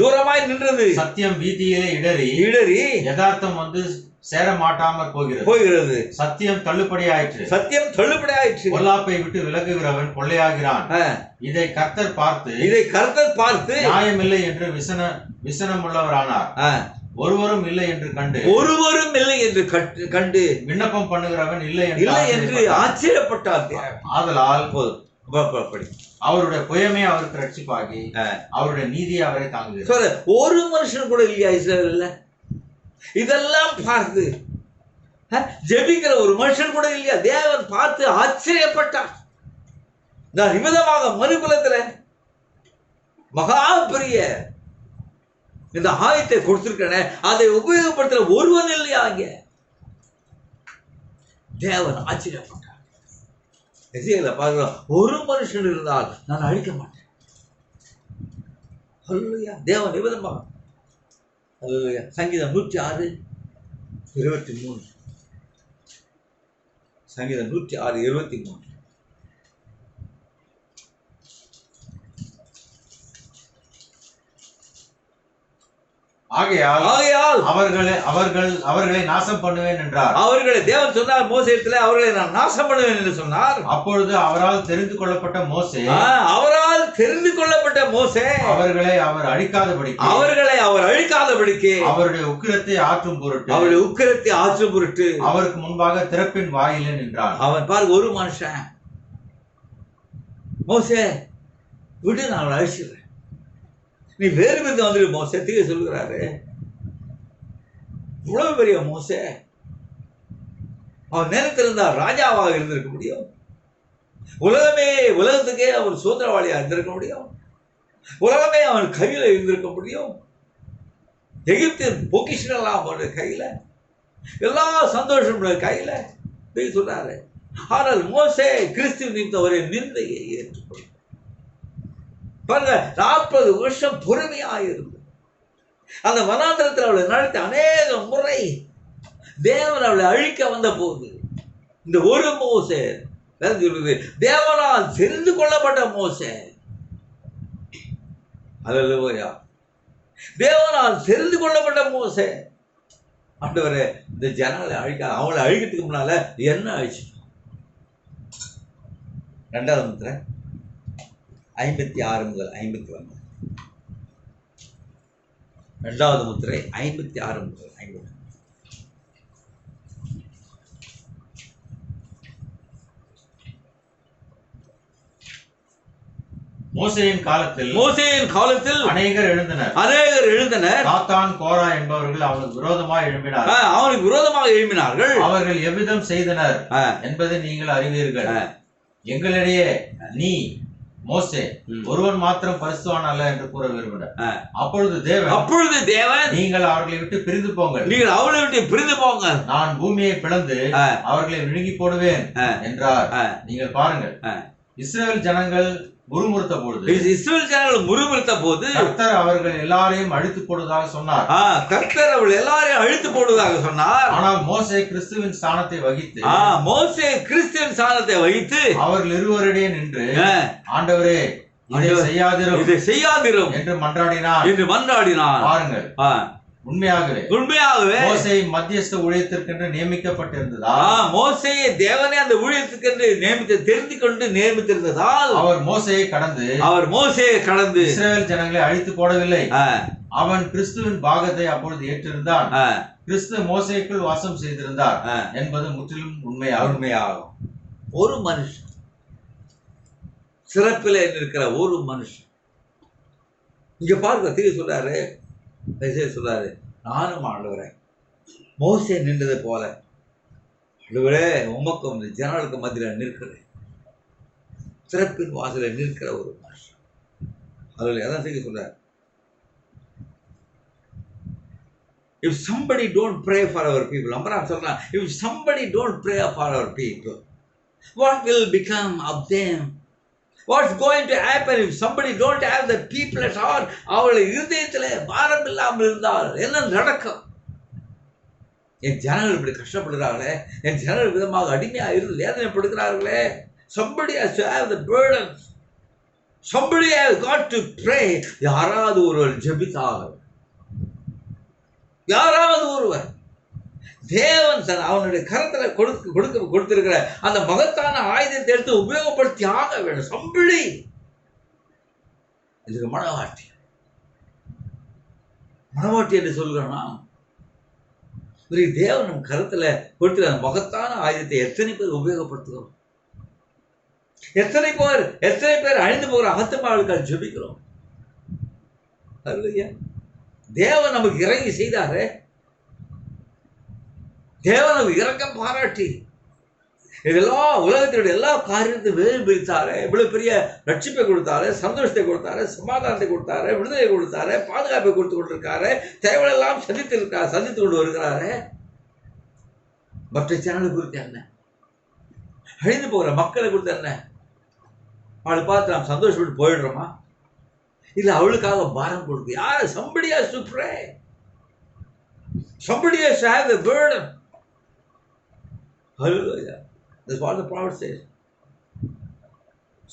தூரமாய் நின்றது, சத்தியம் வீதியிலே இடறி யதார்த்தம் வந்து சேர மாட்டாமற் போகிறது. சத்தியம் தள்ளுபடி ஆயிற்று, பொல்லாப்பை விட்டு விலகுகிறவன் கொள்ளையாகிறான். இதை கர்த்தர் பார்த்து நியாயமில்லை என்று விசனம் உள்ளவரானார். ஒருவரும் இல்லை என்று கண்டு விண்ணப்பம் பண்ணுகிறவன் இல்லை என்று ஆச்சரியப்பட்டார். ஆதலால் அவருடைய புயமே அவருக்கு ரட்சிப்பாகி அவருடைய நீதியை அவரை தாங்குகிறார். ஒரு மனுஷன் கூட இல்லையா இஸ்ரவேல்ல? இதெல்லாம் பார்த்து ஜெபிக்கிற ஒரு மனுஷன் கூட இல்லையா? தேவன் பார்த்து ஆச்சரியப்பட்டார். நான் விதமாக மறுபுலத்துல மகா பெரிய இந்த ஆயத்தை கொடுத்திருக்கிறேன், அதை உபயோகப்படுத்துற ஒருவன் இல்லையா? அங்க தேவன் ஆச்சரியப்பட்டார். எசேக்கியேல பார்க்கிறோம், ஒரு மனுஷன் இருந்தால் நான் அழிக்க மாட்டேன். ஹல்லேலூயா. தேவன் விதமாக சங்கீதம் 106:23. சங்கீதம் 106:23. ஆகையால் அவர்களை நாசம் பண்ணுவேன் என்றார். அவர்களை தேவன் சொன்னார் மோசேயிடத்தில், அவர்களை நான் நாசம் பண்ணுவேன் என்று சொன்னார். அப்பொழுது அவரால் தெரிந்து கொள்ளப்பட்ட மோசே அவர்களை அவர் அழிக்காதபடிக்கு அவருடைய உக்கிரத்தை ஆற்றும் பொருட்டு அவருக்கு முன்பாக திறப்பின் வாயிலே நின்றார். அவன் பாருங்க, ஒரு மனுஷன், மோசே விடு, நான் அழிச்சிடுறேன், நீ வேறு விருது வந்துடு மோசே, தீய சொல்லுகிறாரு. இவ்வளவு பெரிய மோசே, அவன் நினைத்திருந்தால் ராஜாவாக இருந்திருக்க முடியும். உலகத்துக்கே அவர் சுதந்திரவாளியா இருந்திருக்க முடியும். உலகமே அவன் கையில இருந்திருக்க முடியும். எகிப்தின் பொக்கிஷனெல்லாம் அவனுடைய கையில, எல்லா சந்தோஷம் கையில சொல்றாரு. ஆனால் மோசே கிறிஸ்துவின் நிமித்தம் அவரை நிந்தையை ஏற்றுக்கொண்டார். பாருங்க, 40 வருஷம் பொறுமையாயிருந்து அந்த வனாந்திரத்தில் அவளை நடத்தி அநேக முறை தேவன் அவளை அழிக்க வந்த போது இந்த ஒரு மோசே சொல்றது, தேவனால் தெரிந்து கொள்ளப்பட்ட மோசே. அல்லேலூயா. தேவனால் தெரிந்து கொள்ளப்பட்ட மோசே. ஆண்டவரே, இந்த ஜனங்களை அழிக்க, அவளை அழிக்கிறதுக்கு முன்னால என்ன அழிச்சிட்டோம்? 2 முத்திரை 56 முதல் 59. 2 முத்திரை 56 முதல் 50. மோசேயின் காலத்தில் அநேகர் எழுந்தனர். தாத்தான், கோரா என்பவர்கள் அவனுக்கு விரோதமாக எழும்பினார்கள். அவர்கள் எவ்விதம் செய்தனர் என்பதை நீங்கள் அறிவீர்கள். எங்களிடையே நீ மோசே ஒருவன் மாத்திரம் பரிசுத்தவான் அல்ல என்று கூற விரும்பினார். அப்பொழுது தேவன் நீங்கள் அவர்களை விட்டு பிரிந்து போங்கள், நான் பூமியை பிளந்து அவர்களை விழுங்கி போடுவேன் என்றார். நீங்கள் பாருங்கள், இஸ்ரவேல் ஜனங்கள் முறுமுறுத்த போது கர்த்தர் அவர்கள் எல்லாரையும் அழித்து போடுவதாக சொன்னார். ஆனால் மோசே கிறிஸ்துவின் ஸ்தானத்தை வகித்து அவர்கள் இருவரிடையே நின்று, ஆண்டவரே, இதை செய்யாதிரும் என்று மன்றாடினார். பாருங்கள், உண்மையாகவே மோசே மத்தியஸ்த ஊழியத்திற்கென்று நியமிக்கப்பட்டிருந்ததால், மோசேயை தேவனே அந்த ஊழியத்துக்கென்று தெரிந்து கொண்டு நியமித்திருந்ததால் அவர் மோசேயை கடந்து இஸ்ரவேல் ஜனங்களை அழித்து போடவில்லை. அவன் கிறிஸ்துவின் பாகத்தை அப்பொழுது ஏற்றிருந்தான். கிறிஸ்து மோசேக்குள் வாசம் செய்திருந்தார் என்பது முற்றிலும் உண்மையாகும். ஒரு மனுஷன், சிறப்பில் இருக்கிற ஒரு மனுஷன், இங்க பாருங்க, திரும்பி சொல்றாரு, நானும் ஆண்டவரே மோசே நின்றது போல ஆண்டவரே உமக்கும் ஜனங்களுக்கு மத்தியில் நிற்கிறேன். சிறப்பின் வாசல நிற்கிற ஒரு மனுஷன். அதில் எதான் செய்ய சொல்றாரு, if somebody don't pray for our people, அம்பராம் சொல்றான், if somebody don't pray for our people, what will become of them? What's going to happen if somebody don't have the people at all? அவளை இருதயத்திலே பாரம் இல்லாமல் இருந்தால் என்ன நடக்கும்? என் ஜனங்கள் இப்படி கஷ்டப்படுகிறார்களே, என் ஜனங்கள் விதமாக அடிமையாக இருந்து வேதனைப்படுகிறார்களே. Somebody has to have the burden. Somebody has got to pray. யாராவது ஒருவர் ஜெபித்தாக, யாராவது ஒருவர் தேவன் அவனுடைய கரத்தில் கொடுத்திருக்கிற அந்த மகத்தான ஆயுதத்தை எடுத்து உபயோகப்படுத்தி ஆக வேண்டும். சம்பளி இதுக்கு மனவாட்டி என்று சொல்கிறோம்னா, தேவன் நம் கரத்தில் கொடுத்திருக்கிற அந்த மகத்தான ஆயுதத்தை எத்தனை பேர் உபயோகப்படுத்துகிறோம்? எத்தனை பேர் அழிந்து போகிற அகத்தமாளுக்காக ஜெபிக்கிறோம்? தேவன் நமக்கு இறங்கி செய்தாரே, தேவன் இரக்கம் பாராட்டி இதெல்லாம் உலகத்தினுடைய எல்லா காரியத்தையும் வேறு பிரித்தாரு. இவ்வளவு பெரிய ரட்சிப்பை கொடுத்தாரு, சந்தோஷத்தை கொடுத்தாரு, சமாதானத்தை கொடுத்தாரு, விடுதலை கொடுத்தாரு, பாதுகாப்பை கொடுத்து கொண்டிருக்காரு, தேவையெல்லாம் சந்தித்து கொண்டு வருகிறாரு. மற்ற சேனலை குறித்து என்ன, அழிந்து போகிற மக்களை குறித்து என்ன, அவளை பார்த்து நாம் சந்தோஷப்பட்டு போயிடுறோமா? இல்லை அவளுக்காக பாரம் கொடுக்கு? யார்? somebody has to pray. Somebody has to have the burden. Hallelujah. That's what the prophet says.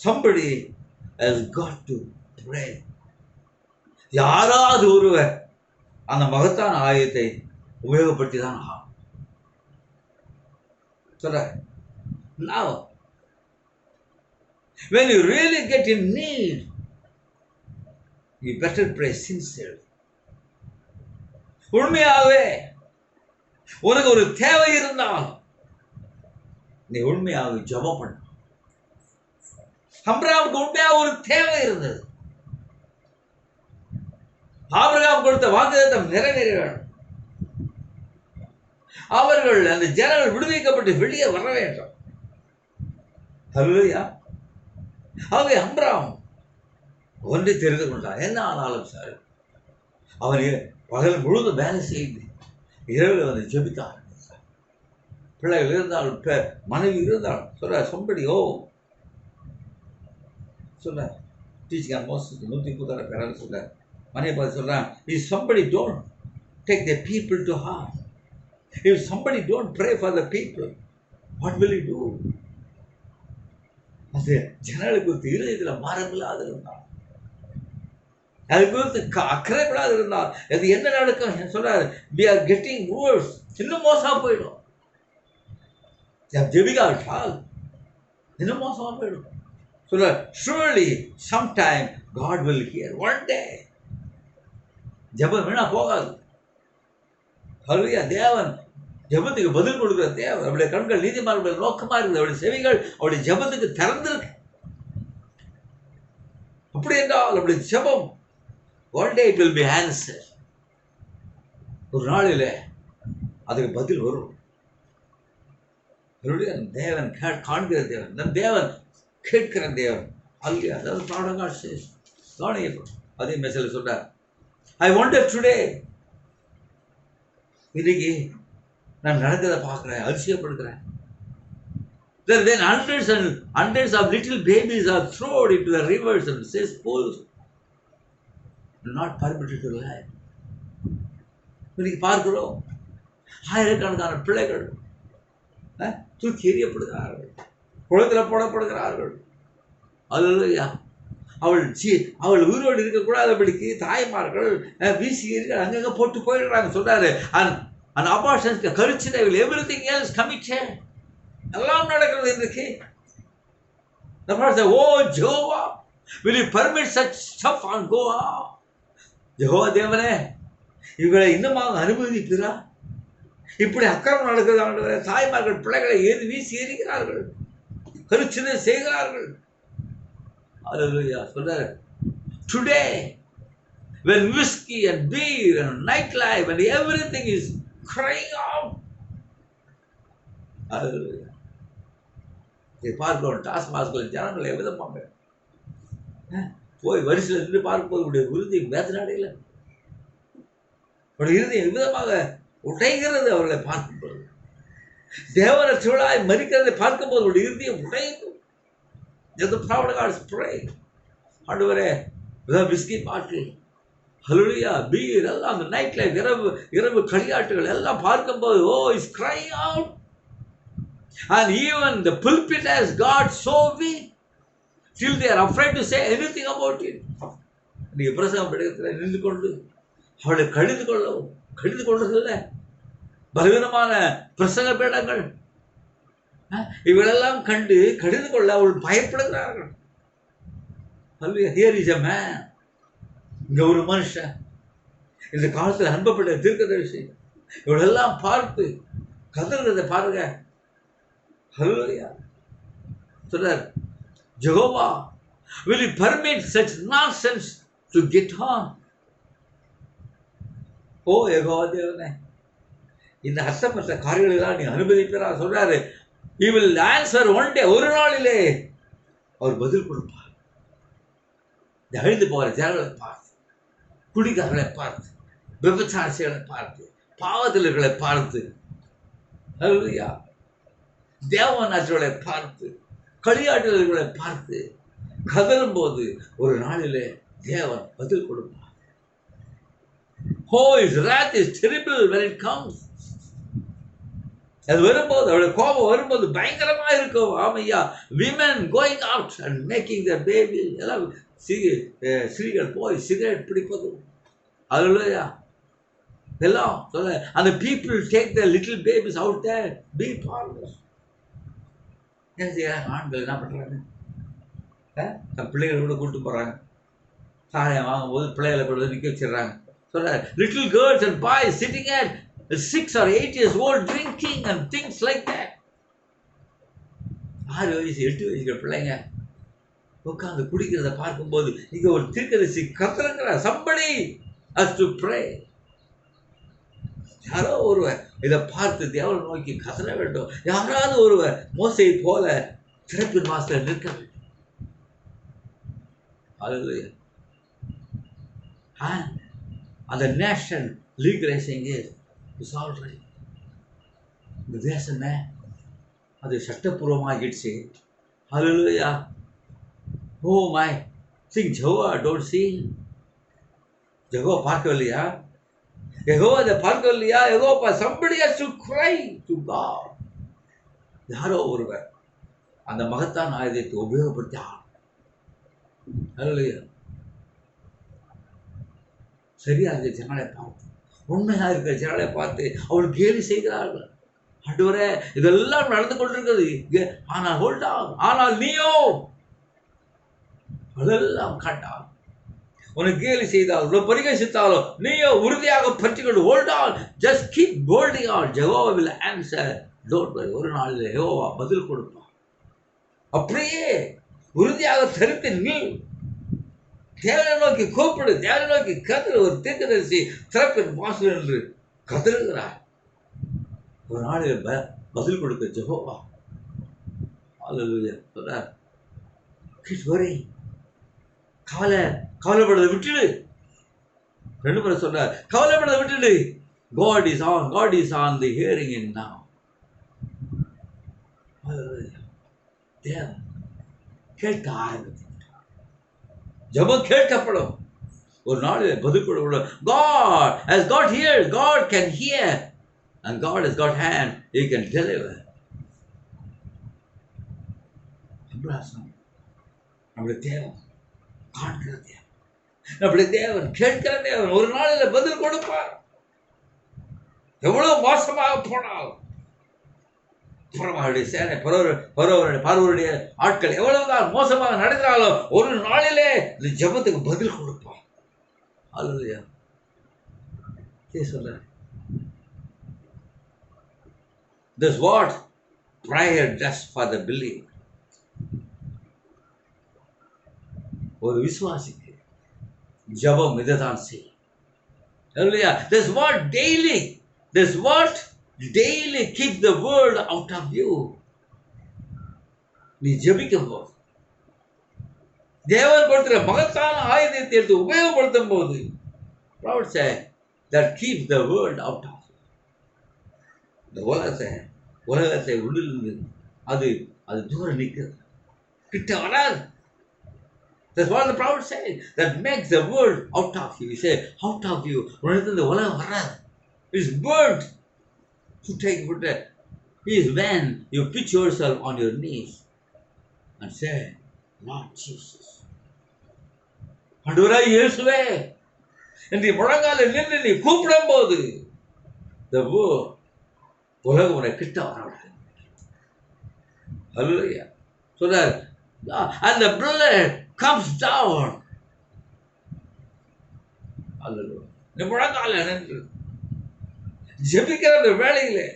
Somebody has got to pray. யாராவது ஒருவர் அந்த மகத்தான ஆயுதத்தை உபயோகப்படுத்தி தான் ஆகும். சொல்ற, now when you really get in need, you better pray sincerely. உண்மையாகவே உனக்கு ஒரு தேவை இருந்தால் நீ உண்மையாக ஜெபம் பண்ண. அப்ரஹாமுக்கு உண்மையாக ஒரு தேவை இருந்தது. ஆபிரகாம் கொடுத்த வாக்குத்தத்தம் நிறைவேற வேண்டும். அவர்கள் அந்த ஜனங்கள் விடுவிக்கப்பட்டு வெளியே வர வேண்டும். ஹல்லேலூயா. ஆகவே அப்ரஹாம் ஒன்றை தெரிந்து கொண்டான். என்ன ஆனாலும் சார், அவன் பகல் முழுவதும் வேலை செய்து இரவில் வந்து ஜெபித்தான். பிள்ளைகள் இருந்தாலும் மனைவி இருந்தாலும் சொல்ற, சொம்படியோ சொல்ல டீச்சிங் மோஸ்ட் 136 பேரால் சொல்ற, மனைவி பார்த்து சொல்றான், if somebody don't take the people to heart, if somebody don't pray for the people, what will you do? அந்த ஜனங்களுக்கு குறித்து இருதயத்தில் மாறமில்லாது இருந்தான், அது குறித்து அக்கறைப்படாது இருந்தால் அது என்ன நடக்கும் சொல்றாரு, we are getting worse, இன்னும் மோசமா போயிடும். ஜெபிக்காவிட்டால் இன்னும் மோசமா போயிடும். சொல்ற, surely sometime God will hear, one day. ஜெபம் வீணா போகாது. ஹல்லேலூயா. தேவன் ஜெபத்துக்கு பதில் கொடுக்கிற தேவன். அவருடைய கண்கள் நீதிமான்களுடைய நோக்கமா இருக்குது, அவருடைய செவிகள் அவருடைய ஜெபத்துக்கு திறந்திருக்கு. அப்படி என்றால் அவருடைய ஜெபம் one day it will be answered. ஒரு நாளில் அதுக்கு பதில் வரும். தேவன் காண்கிற தேவன், நம் தேவன் கேட்கிற தேவன். அல்லையா? அதாவது ப்ராடகாட் சேஸ் கவனிக்கணும். அதே மெசேஜ் சொல்றார், ஐ வாண்டட் டுடே, இன்னைக்கு நான் நடந்ததை பார்க்குறேன், அதிசயப்படுகிறேன். Then hundreds and hundreds of little babies are thrown into the rivers and cesspools, not permitted to live. இன்னைக்கு பார்க்கிறோம், ஆயிரக்கணக்கான பிள்ளைகள் தூக்கி எறியப்படுகிறார்கள், குளத்தில் போடப்படுகிறார்கள். அல்லேலூயா. அவள் உயிரோடு இருக்கக்கூடாதபடிக்கு தாய்மார்கள் வீசியர்கள் அங்கங்க போட்டு போயிடுறாங்க. சொல்றாரு, an abortion, கருச்சிதைகள், everything else committed, எல்லாம் நடக்கிறது இன்றைக்கு. The Lord said, oh Jehovah, will you permit such stuff on go on? Jehovah தேவனே, இவங்களை இன்னமாக அனுமதிக்கிறா? இப்படி அக்கிரமம் நடக்கிறது. தாய்மார்கள் பிள்ளைகளை ஏறி வீசி எறிகிறார்கள், கருச்சிதை செய்கிறார்கள். அல்லேலூயா. சொல்றாரு, today when whiskey and beer and nightlife and everything is crying out. அல்லேலூயா. இதை பார்க்கிறோம். டாஸ்மாஸ்கள் ஜனங்களை எவ்விதமாக போய் வரிசையில் நின்று பார்க்கும்போது உடைய இருதயம் வேதனை அடையல, உடைய இருதயம் எவ்விதமாக உடைகிறது அவர்களை பார்க்கும்போது. தேவனற்றவளாய் மரிக்கிறதை பார்க்கும்போது உடைய இருதயம் உடையும். The proud God is praying. ஆண்டவரே, விஸ்கி பாட்டில், ஹல்லேலூயா, பீர் எல்லாம், அந்த நைட் லைஃப், இரவு களியாட்டுகள் எல்லாம் பார்க்கும்போது, oh, is crying out. And even the pulpit has got so weak till they are afraid to say anything about it. நீ பிரசங்கம் படுகிறதுல நின்று கொண்டு அவளை கடிந்து கொள்றதில்லை. பலவீனமான பிரசங்க பீடங்கள் இவளெல்லாம் கண்டு கடிந்து கொள்ள அவள் பயப்படுகிறார்கள். Here is a man, இங்க ஒரு மனுஷன், இந்த காலத்தில் அன்பப்பட்ட தீர்க்கதரிசி, இவளெல்லாம் பார்த்து கதறதை பாருங்க. ஹல்லேலூயா. சொல்றார், Jehovah, will you permit such nonsense to get on? ஓ யெகோவா தேவனே, இந்த அர்த்தமற்ற காரியங்களெல்லாம் நீ அனுமதிப்பீரா? சொல்றாரு, he will answer one day, ஒரு நாளிலே அவர் பதில் கொடுப்பார். இந்த அழிந்து போகிற ஜனங்களை பார்த்து, குடிகாரர்களை பார்த்து, விபச்சாரங்களை பார்த்து, பாவத்திலர்களை பார்த்து, ஹல்லேலூயா, தேவனற்றவர்களை பார்த்து, களியாட்டுகளை பார்த்து கதறும் போது ஒரு நாளிலே தேவன் பதில் கொடுப்பார். Oh, his wrath is terrible when it comes. அது வரும்போது, அவருடைய கோபம் வரும்போது பயங்கரமா இருக்கும். ஆமையா, women going out and making their baby, எல்லாம் ஸ்திரீகள் போய் சிகரெட் பிடிப்பதும், அல்லேலூயா, எல்லாம் சொல்ல, அந்த people take their little babies out there, be parlors. ஆண்கள் என்ன பண்றாங்க? தன் பிள்ளைகளை கூட கூட்டு போறாங்க. சாராயம் வாங்கும்போது பிள்ளைகளை கூட நிற்க வச்சிடறாங்க. சொல்ற, little girls and boys sitting at 6 or 8 years old drinking and things like that. 6 வயசு 8 வயசு பிள்ளைங்க உட்கார்ந்து குடிக்கிறத பார்க்கும்போது இங்க ஒரு தீர்க்கதரிசி கத்துறாங்க, somebody has to pray. யாரோ ஒருவர் இதை பார்த்து தேவனை நோக்கி கதற வேண்டும். யாராவது ஒருவர் மோசையை போல திறப்பின் வாசலில் நிற்க வேண்டும். அல்லேலூயா. அந்த nation legalising is all right. இந்த தேசமே அது சட்டப்பூர்வமாகிடுச்சு. அல்லேலூயா. Oh my Singh Jehovah don't see. Jehovah பார்க்கவில்லையா? Jehovah இதை பார்க்கவில்லையா? Jehovah somebody has to cry to God. யாரோ ஒருவர் அந்த மகத்தான ஆயுதத்தை உபயோகப்படுத்தி அல்லேலூயா. சரியா இருக்கிற ஜனங்களை பார்த்து, உண்மையாக இருக்கிற ஜனங்களை பார்த்து அவள் கேலி செய்கிறார்கள். ஆண்டவரே, இதெல்லாம் நடந்து கொண்டிருக்கிறது, ஆனால் ஹோல்ட் ஆன், ஆனால் நீயோ அதெல்லாம் கண்டால், உனக்கு கேலி செய்தால், உன்னை பரிகசித்தாலோ, நீயோ உறுதியாக பற்றிக்கொண்டு hold on, just keep holding on. Jehovah will answer. Don't worry. ஒரு நாளில் யெகோவா பதில் கொடுப்பார். அப்படியே உறுதியாக தரித்து நீ தேவனை நோக்கி கூப்பிடு, தேவனை நோக்கி கதறு. ஒரு தீர்க்கதரிசி திறப்பின் வாசல் என்று கதறுகிறார். ஒரு நாளில் பதில் கொடுக்க யெகோவா அல்லேலூயா சொல்றார். கவலைப்படுறதை விட்டுடு. 2 முறை சொல்றார், கவலைப்படுறதை விட்டுடு. God is on the hearing in now. தேவன் கேட்க ஆரம்பித்தார். ஜெபம் கேட்கப்படும். ஒரு நாளில் பதில் கொடுக்கப்படும். God hears, God can hear, and God has got hand, He can deliver. நம்முடைய தேவன் காண்கிற தேவன், நம்முடைய தேவன், கேட்கிற தேவன். ஒரு நாளில் பதில் கொடுப்பார். எவ்வளவு மோசமாக போனாலும் பரவாயுடைய சேனை, பரவருடைய ஆட்கள் எவ்வளவுதான் மோசமாக நடந்தாலும் ஒரு நாளிலே இந்த ஜெபத்துக்கு பதில் கொடுப்பார். அல்லேலூயா. சொல்ற this what prayer does for the believer. ஒரு விசுவாசிக்கு ஜெபம் இதுதான் செய்யும். அல்லேலூயா. this what daily keep the word out of you. நீ ஜெபிக்கும் போது, தேவன் கொடுக்கிற மகத்தான ஆயுதத்தை எடுத்து உபயோகப்படுத்தும் போது, Lord say that keeps the word out of you. இந்த உலகத்தை உள்ளிருந்து அது தூரம் நிற்கிறது, கிட்ட வராது. That's what the prophet said, that makes the world out of you. He said, out of you. உனக்கு இந்த உலகம் வராது. It's burnt to take for that. Is when you pitch yourself on your knees and say, Lord Jesus. ஆண்டவரே இயேசுவே என்று முழங்கால நின்று நீ கூப்பிடும் போது, the world, உலகம் உன்னை கிட்ட வராது. Hallelujah. So that and the blood comes down. Hallelujah. நீ முழங்கால நின்று ஜெபிக்கிற அந்த வேளையிலே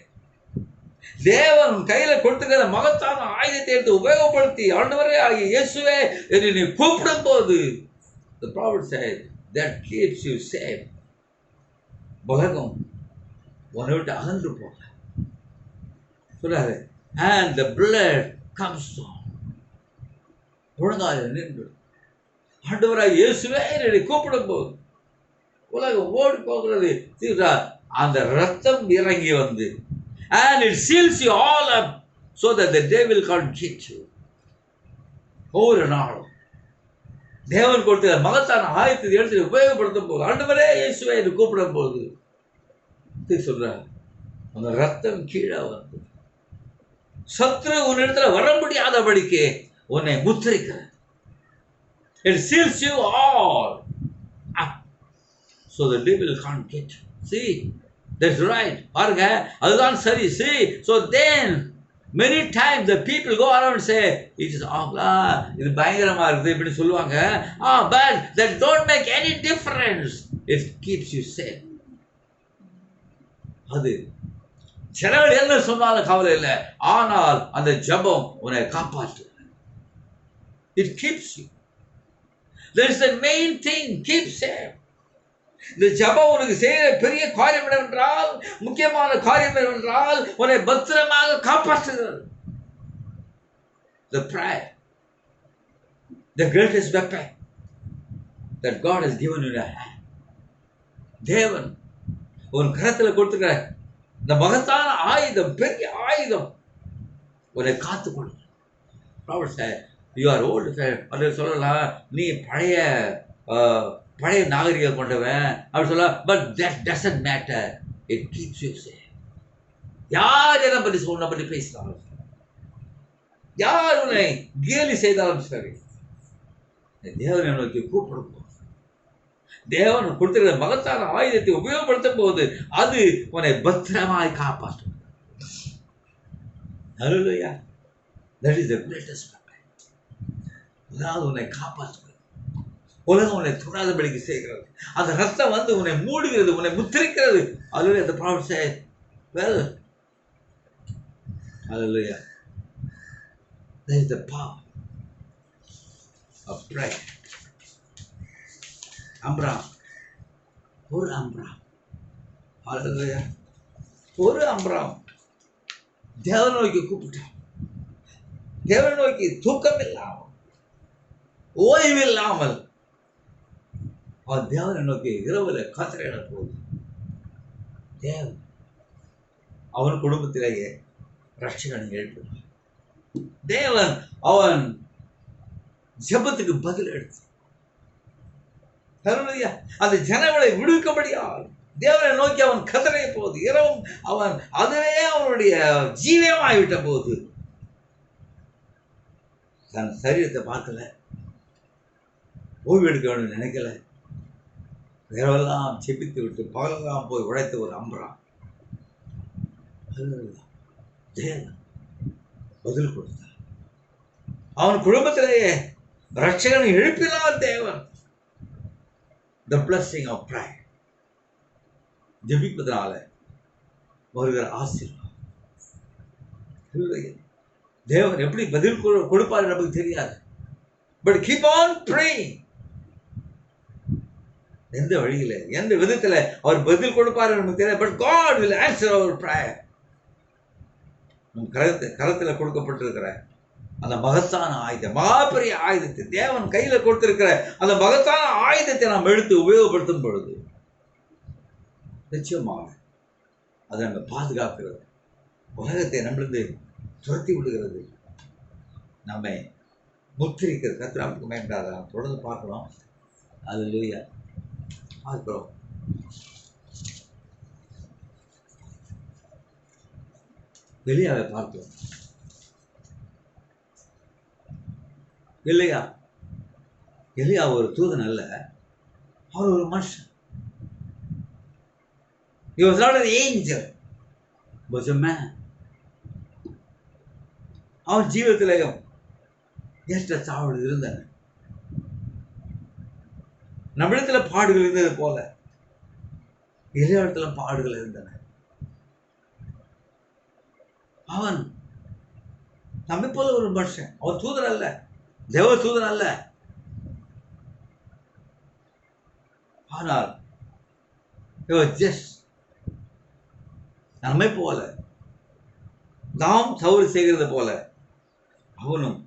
தேவன் கையில கொடுத்துக்கிற மகத்தான ஆயுதத்தை எடுத்து உபயோகப்படுத்தி, ஆண்டவரே ஆகிய இயேசுவே என்று நீ கூப்பிடும் போது, the prophet said that keeps you safe. உலகம் உன்னை விட்டு அகன்று போக சொல்றாரு. And the blood comes down. முழங்கால நின்று ஆண்டவராய் இயேசுவே என்று கூப்பிடும் போது உலகம் ஓடி போகிறது. அந்த ரத்தம் இறங்கி வந்து, and it seals you all up so that the devil can't get you. ஒவ்வொரு நாளும் தேவன் கொடுத்த மகத்தான ஆயத்தை எடுத்து உபயோகப்படுத்தும் போது, ஆண்டவரே இயேசுவே என்று கூப்பிடும் போது சொல்றார், அந்த ரத்தம் கீழே வந்து சத்ரு உன்னிடத்துல வர முடியாதபடிக்கு உன்னை முத்திரிக்கிறது. It seals you all up so the devil can't get you. See, that's right. பாருங்க, அதுதான் சரி. See, so then many times the people go around and say, it is இது பயங்கரமா இருக்குது இப்படி சொல்லுவாங்க. But that don't make any difference. It keeps you safe. அது ஜனங்கள் என்ன சொன்னாலும் கவலை இல்லை, ஆனால் அந்த ஜெபம் உன்னை காப்பாற்று. It keeps you. That is the main thing. Keep safe. இந்த ஜெபம் உனக்கு செய்கிற பெரிய காரியம் என்னவென்றால், முக்கியமான காரியம் என்னவென்றால், உன்னை பத்திரமாக காப்பாற்றுகிறது. The prayer, the greatest weapon that God has given you in your hand. தேவன் உன் கரத்தில் கொடுத்துக்கிற இந்த மகத்தான ஆயுதம், பெரிய ஆயுதம், உன்னை காத்துக்கொள்ள. Prophet said, you are old. அதை சொல்லலாம், நீ பழைய நாகரிகம் கொண்டவன் அப்படி சொல்ல. But that doesn't matter. It keeps you safe. யார் என்ன பற்றி உன்னை பற்றி பேசினாலும், யார் உன்னை கேலி செய்தாலும் சரி, தேவனை நோக்கி கூப்பிடும் போது, தேவன் கொடுத்திருக்கிற மகத்தான ஆயுதத்தை உபயோகப்படுத்தும் போது அது உன்னை பத்திரமாய் காப்பாற்றும். Hallelujah. That is the greatest weapon. அதாவது உன்னை காப்பாற்றுகிறது, உலகம் உன்னை தொடாதபடிக்கு செய்கிறது. அந்த ரத்தம் வந்து உன்னை மூடுகிறது, உன்னை முத்திரிக்கிறது. Hallelujah. The prophet said, well, hallelujah, that is the power of prayer. Amram, ஒரு அம்ராம், hallelujah, ஒரு அம்ராம் தேவனை நோக்கி கூப்பிட்டான். தேவனை நோக்கி தூக்கம் இல்லாமல், ஓய்வு இல்லாமல் அவன் தேவனை நோக்கி இரவுல காத்திரையிட போகுது. தேவன் அவன் குடும்பத்திலேயே ரட்சகனை எழுப்பினான். தேவன் அவன் ஜெபத்துக்கு பதில் எடுத்து அந்த ஜனங்களை விடுவிக்கும்படியால் தேவனை நோக்கி அவன் கதறிய போது, இரவும் அவன் அதுவே அவனுடைய ஜீவமாகிவிட்ட போது தன் சரீரத்தை பார்க்கல, ஓய்வு எடுக்க வேணும்னு நினைக்கல. இரவெல்லாம் செபித்து விட்டு பகலெல்லாம் போய் உழைத்து ஒரு அம்புறான். தேவன் பதில் கொடுத்தார். அவன் குடும்பத்திலேயே ரட்சகனை எழுப்பினார் தேவன். The blessing of prayer. ஜெபிப்பதனால வருகிற ஆசீர்வாதம். தேவன் எப்படி பதில் கொடுப்பார் நமக்கு தெரியாது. But keep on praying. எந்த வழியில எந்த விதத்துல அவர் பதில் கொடுப்பார் நமக்கு தெரியாது. But God will answer our prayer. நம் கரத்துல கொடுக்கப்பட்டிருக்கிற அந்த மகத்தான ஆயுதம், மகாபெரிய ஆயுதத்தை தேவன் கையில கொடுத்திருக்கிற அந்த மகத்தான ஆயுதத்தை நாம் எடுத்து உபயோகப்படுத்தும் பொழுது நிச்சயமாக அதை நம்ம பாதுகாக்கிறது, உலகத்தை நம்மளிருந்து துரத்தி விடுகிறது, நம்மை முத்திரிக்கிறது. கத்திராவுக்கு மேன்றாத நாம் தொடர்ந்து பார்க்கிறோம். அல்லேலூயா. பார்க்கிறோம். எலியாவை பார்க்கிறோம். இல்லையா? எலியா ஒரு தூதன் அல்ல, அவர் ஒரு மனுஷன். He was not an angel, was a man. அவன் ஜீவிதத்திலேயும் ஏற்ற தாழ்வு இருந்தன. நம்மிடத்துல பாடுகள் இருந்தது போல எலியாவிடத்துல பாடுகள் இருந்தன. அவன் நம்மை போல ஒரு மனுஷன். அவன் தூதன் அல்ல, தேவ தூதன் அல்ல. ஆனால் நம்மை போல நாம் தவறு செய்கிறது போல அவனும்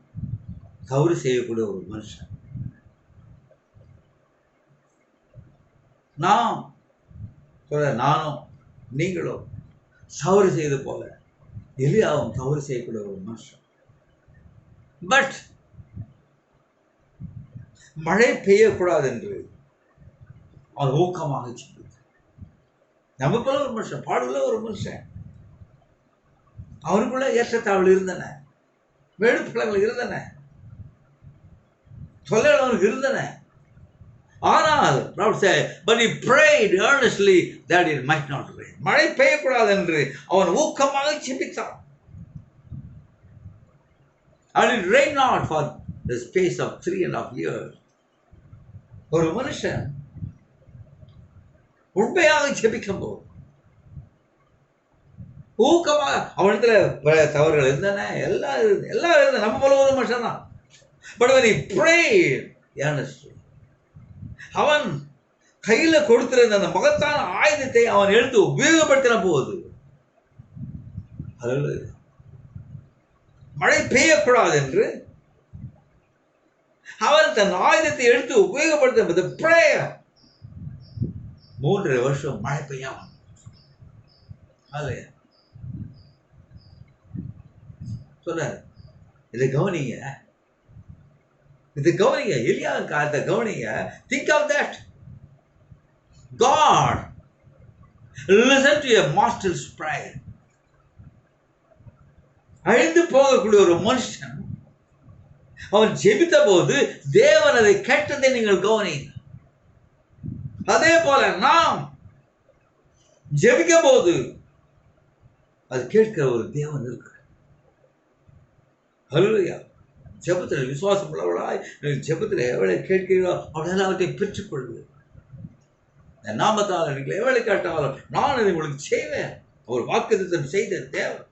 தவறு செய்யக்கூடிய ஒரு மனுஷன். நாம் நானும் நீங்களும் தவறு செய்தது போல எலியாவும் தவறு செய்யக்கூடிய ஒரு மனுஷன். பட் மழை பெய்யக்கூடாது என்று அவன் ஊக்கமாக சிந்தித்தார். நம்ம போல ஒரு மனுஷன், பாடுள்ள ஒரு மனுஷன். அவனுக்குள்ள ஏற்றத்தாழ்வு இருந்தன, வேடுப்பழங்கள் இருந்தன, தொல்லைகள் அவனுக்கு இருந்தன. ஆனால் but he prayed earnestly that it might not rain. மழை பெய்யக்கூடாது என்று அவன் ஊக்கமாக சிந்தித்தான். And it rained not for the space of 3.5 years. ஒரு மனுஷன் உண்மையாக ஜெபிக்கும் போது ஊக்கமாக, அவனிடத்துல தவறுகள் இருந்தன, எல்லாம் இருந்தன. நம்ம போல ஒரு மனுஷன் தான். But when he prayed earnestly, அவன் கையில கொடுத்திருந்த அந்த மகத்தான ஆயுதத்தை அவன் எடுத்து உபயோகப்படுத்தின போது மழை பெய்யக்கூடாது என்று அவன் தன் ஆயுதத்தை எடுத்து உபயோகப்படுத்த 3 வருஷம் மழை பெய்யாமல். சொல்ற இதை கவனிங்க, எலியா காலத்தை கவனிங்க. Think of that. God listen to a master's prayer. அழிந்து போகக்கூடிய ஒரு மனுஷன் அவன் ஜெபித்த போது தேவன் அதை கேட்டதை நீங்கள் கவனிங்க. அதே போல நாம் ஜெபிக்கும் போது அது கேட்கிற ஒரு தேவன் இருக்கு. ஹல்லேலூயா. ஜெபத்தில் விசுவாசம் உள்ளவளாய் ஜெபத்தில் எவளை கேட்கிறீர்களோ அவளெல்லாம் அவற்றை பெற்றுக்கொள்வது. நாமத்தால் நீங்கள் எவளை கேட்டாலும் நான் அதை உங்களுக்கு செய்வேன். ஒரு வாக்குத்தத்தம் செய்த தேவன்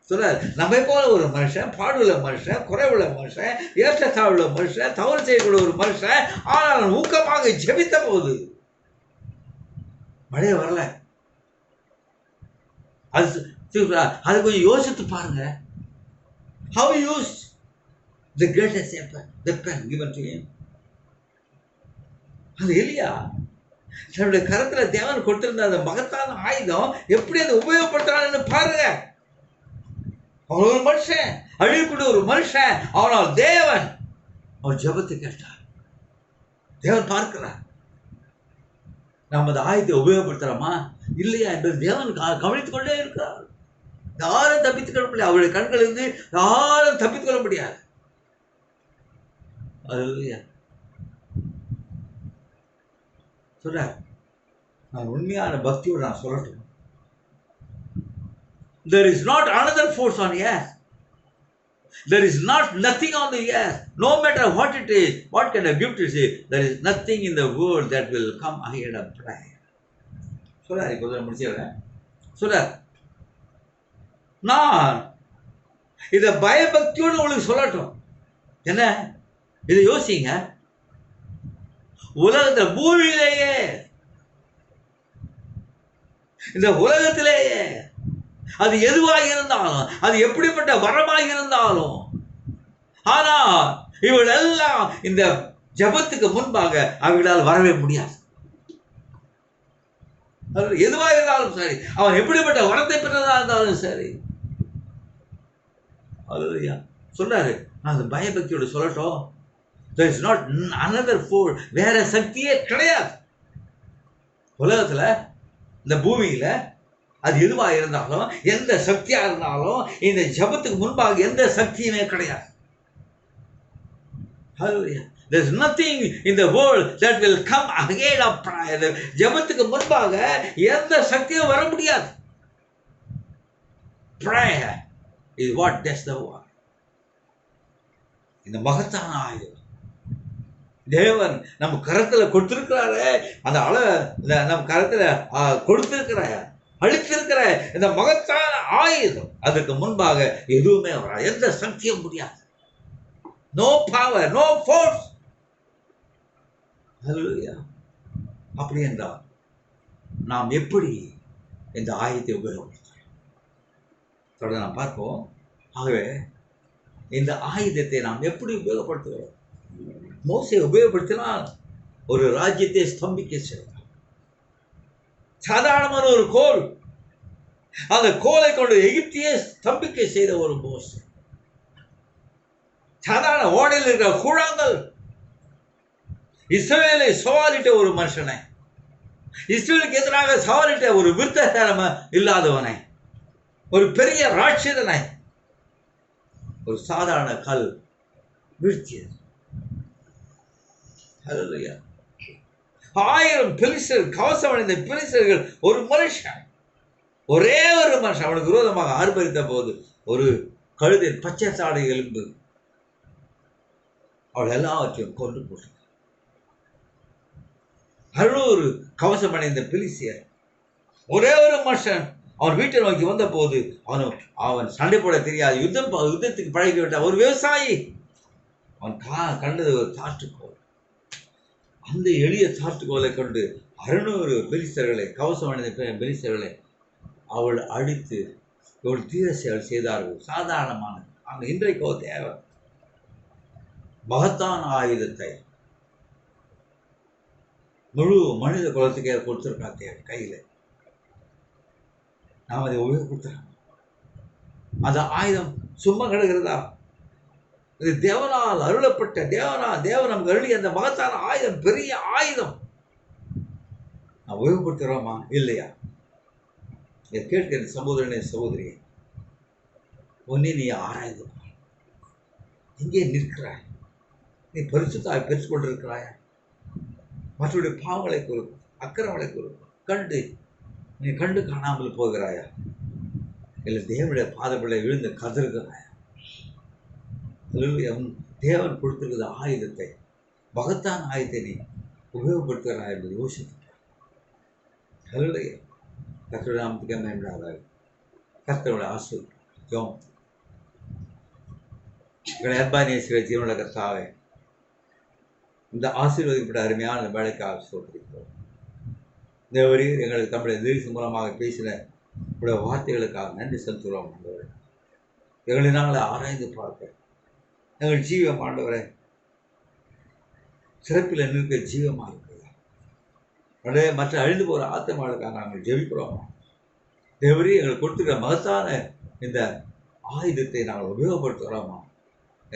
சொல்றார். நம்மை போல ஒரு மனுஷன், பாடுள்ள மனுஷன், குறைவுள்ள மனுஷன், ஏற்றத்தாழ்வுள்ள மனுஷன், தவறு செய்யக்கூடிய ஒரு மனுஷன். ஆனால் ஊக்கமாக ஜெபித்த போது மழைய வரல. அது கொஞ்சம் யோசித்து பாருங்க. How he used the greatest weapon given to him. அது எலியா தன்னுடைய கரத்துல தேவன் கொடுத்திருந்த அந்த மகத்தான ஆயுதம் எப்படி அதை உபயோகப்படுத்துறான்னு பாருங்க. அவன் ஒரு மனுஷன், அழியக்கூடிய ஒரு மனுஷன். ஆனால் தேவன் அவன் ஜெபத்தை கேட்டார். தேவன் பார்க்கிறார். நாம் அந்த ஆயுதத்தை உபயோகப்படுத்துறோமா இல்லையா என்பது தேவன் கவனித்துக் கொண்டே இருக்கிறார். யாரும் தப்பித்துக் கொள்ள முடியாது. அவருடைய கண்கள் இருந்து யாரும் தப்பித்துக் கொள்ள முடியாது. அல்லேலூயா. சொல்றார், நான் உண்மையான பக்தியோடு நான் சொல்லட்டும். There is not another force on earth. There is nothing on the earth. No matter what it is, what kind of gift it is, there is nothing in the world that will come ahead of prayer. சொல்றார், இப்போ முடிச்சிடுறேன். சொல்றார், நான் இதை பயபக்தியோடு உங்களுக்கு சொல்லட்டும். என்ன இதை யோசிங்க. உலகத்தை பூமியிலேயே, இந்த உலகத்திலேயே அது எதுவாக இருந்தாலும், அது எப்படிப்பட்ட வரமாக இருந்தாலும், ஆனா இவள் எல்லாம் இந்த ஜபத்துக்கு முன்பாக அவர்களால் வரவே முடியாது. எதுவாக இருந்தாலும் சரி, அவன் எப்படிப்பட்ட வரத்தை பெற்றதா இருந்தாலும் சரி. சொல்றாரு, நான் அது பயபக்தியோடு சொல்லட்டும். There is not another force. வேற சக்தியே கிடையாது உலகத்துல, இந்த பூமியில. அது எதுவா இருந்தாலும், எந்த சக்தியா இருந்தாலும், இந்த ஜபத்துக்கு முன்பாக எந்த சக்தியுமே கிடையாது. There is nothing in the world that will come ahead of prayer. ஜபத்துக்கு முன்பாக எந்த சக்தியும் வர முடியாது. Prayer is what does the work. இந்த மகத்தான ஆயுதம் தேவன் நம்ம கரத்துல கொடுத்திருக்கிறாரு. அந்த நம்ம கரத்துல கொடுத்திருக்கிற அளித்திருக்கிற இந்த மகத்தான ஆயுதம், அதற்கு முன்பாக எதுவுமே வராது. எந்த சக்தியும் முடியாது. No power, no force. அப்படி என்றால் நாம் எப்படி இந்த ஆயுதத்தை உபயோகப்படுத்துகிறோம் தொடர்ந்து நாம் பார்ப்போம். ஆகவே இந்த ஆயுதத்தை நாம் எப்படி உபயோகப்படுத்துகிறோம்? மோசே உபயோகப்படுத்தினால் ஒரு ராஜ்யத்தை ஸ்தம்பிக்க செய்தார். சாதாரணமான ஒரு கோல், அந்த கோலை கொண்டு எகிப்தியை ஸ்தம்பிக்க செய்த ஒரு மோசே. சாதாரண ஓடையில் இருக்கிற கூழாங்கல் இஸ்ரவேலை சவாலிட்ட ஒரு மனுஷனை, இஸ்ரவேலுக்கு எதிராக சவாலிட்ட ஒரு விருத்தகரம இல்லாதவனை, ஒரு பெரிய ராட்சதனை ஒரு சாதாரண கல் வீழ்த்தியது. 1000 பெலிஸ்தர், கவசம் அடைந்த பெலிஸ்தர்கள், ஒரு மனுஷன், ஒரே ஒரு மனுஷன் அவனுக்கு விரோதமாக ஆர்ப்பரித்த போது ஒரு கழுதின் பச்சை சாடை எலும்பு அவள் எல்லாவற்றையும் கொண்டு போட்டு 600 கவசம் அடைந்த பெலிஸ்தியர், ஒரே ஒரு மனுஷன் அவன் வீட்டை நோக்கி வந்த போது அவன் சண்டை போட தெரியாது, யுத்தத்துக்கு பழகிவிட்ட ஒரு விவசாயி. அவன் கண்டது ஒரு தாற்றுக்கோள். அந்த எளிய தாற்றுக்கோளை கொண்டு 600 பெலிஸ்தர்களை, கவசம் அடைந்த பெலிஸ்தர்களை அவள் அடித்து ஒரு தீர செயல் செய்தார்கள். சாதாரணமான அங்க இன்றைக்கோ தேவை மகத்தான ஆயுதத்தை முழு மனித குலத்துக்கே கொடுத்துருக்கா தேவை கையில. நாம் அதை உபயோகப்படுத்துறோம். அந்த ஆயுதம் சும்மா கிடக்கிறதா? இது தேவனால் அருளப்பட்ட, தேவன் நமக்கு அருளிய அந்த மகத்தான ஆயுதம், பெரிய ஆயுதம். நான் உபயோகப்படுத்துகிறோமா இல்லையா? இதை கேட்கிற சகோதரனே, சகோதரியே, ஒன்னே நீ ஆராய்ந்து பார். எங்கே நிற்கிறாய்? நீ பரிசுத்தாய் பெற்றுக் கொண்டிருக்கிறாயா? மற்றவருடைய பாவங்களை கொடுக்கும், அக்கிரமங்களை கொடுக்கும் நீ கண்டு காணாமல் போகிறாயா? இல்லை தேவனுடைய பாதங்களை விழுந்து கதறுகிறாயா? தேவன் கொடுத்திருக்கிற ஆயுதத்தை, மகத்தான ஆயுதத்தை நீ உபயோகப்படுத்துகிறாய் என்பதை யோசிக்கிறார். கர்த்தருடைய நாமத்துக்கு மகிமை. கர்த்தருடைய ஆசீர்வாதம் எங்களை அன்பானேஸ்வர ஜீவனுள்ள கர்த்தாவே, இந்த ஆசீர்வதிக்கப்பட்ட அருமையான வேலைக்காக சோதரிக்கிறோம். தேவரீர் எங்களுக்கு தம்முடைய தீர்க்க மூலமாக பேசின உடைய வார்த்தைகளுக்காக நன்றி செலுத்துகிறோம். எங்களை நாங்களை ஆராய்ந்து பார்க்க எங்கள் ஜீவம் ஆண்டவரை சிறப்பில் நிற்க ஜீவமாக இருக்கிறதா? மற்ற அழிந்து போகிற ஆத்மாவுக்காக நாங்கள் ஜெபிக்கிறோம். தேவரீ எங்களுக்கு கொடுத்துக்கிற மகத்தான இந்த ஆயுதத்தை நாங்கள் உபயோகப்படுத்துகிறோமா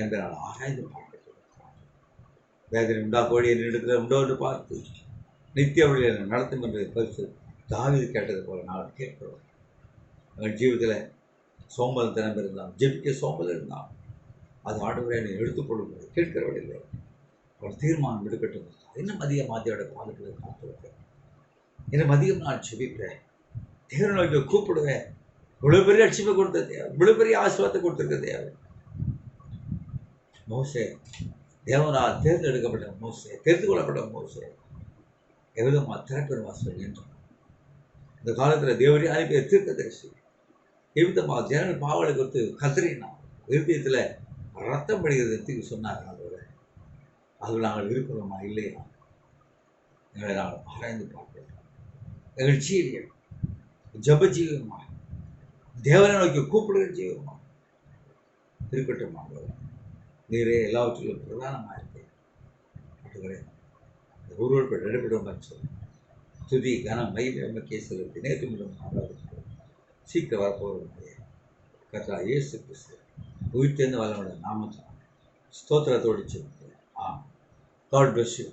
என்று நாங்கள் ஆராய்ந்து பார்க்கிறோம். வேதனை உண்டா கோழியை எடுக்கிற உண்டோ என்று பார்த்து நித்திய வழியில் நடத்தும் என்று பரிசு தாவீது கேட்டது போல நாங்கள் கேட்கிறோம். எங்கள் ஜீவிதத்தில் சோம்பல் தினம் இருந்தால், ஜெபிக்க சோம்பல் இருந்தால் அது ஆண்டவரை என்னை எடுத்துக்கொள்ளும் கேட்கிறவர்கள் ஒரு தீர்மானம் எடுக்கட்டும். இன்னும் அதிகம் மாத்தியோட பாதுகளை காத்திருப்பேன், இன்னும் அதிகம் நான் செபிப்பேன், தேவனை நோக்கி கூப்பிடுவேன். இவ்வளவு பெரிய லட்சியத்தை கொடுத்த தேவை, இவ்வளவு பெரிய ஆசீர்வாதத்தை கொடுத்திருக்க தேவை. மோசே, தேவனால் தேர்ந்தெடுக்கப்பட்ட மோசே, தெரிந்து கொள்ளப்பட்ட மோசே எவ்வளவு திறப்பின் வாசல் என்றான். இந்த காலத்துல தேவரே அனுப்பிய தீர்க்கதரிசி எவ்விதமாக ஜனங்கள் பாவலை கொடுத்து கதறினான். இருதயத்துல ரத்தம் படுகிறது சொன்னார். அதில் நாங்கள் இருக்கிறோமா இல்லையா எங்களை நாங்கள் ஆராய்ந்து பார்க்கிறோம். எங்கள் ஜீவியம் ஜப ஜீவியமா, தேவனை நோக்கி கூப்பிடுகிற ஜீவியமா இருக்கட்டும். நீரே எல்லாவற்றிலும் பிரதானமாக இருக்கேன். ஒருவர் நடைபெறும் சொல்லி துதி கனம் மையம் கேசலுக்கு நேற்று மீண்டும் சீக்கிரம் வரப்போவதற்கு கர்த்தா இயேசு கிறிஸ்து உயிர்த்தெழுந்து வல்லவருடைய நாமத்தில் ஸ்தோத்திரத்தோடு சொல்லுங்கள். God bless you.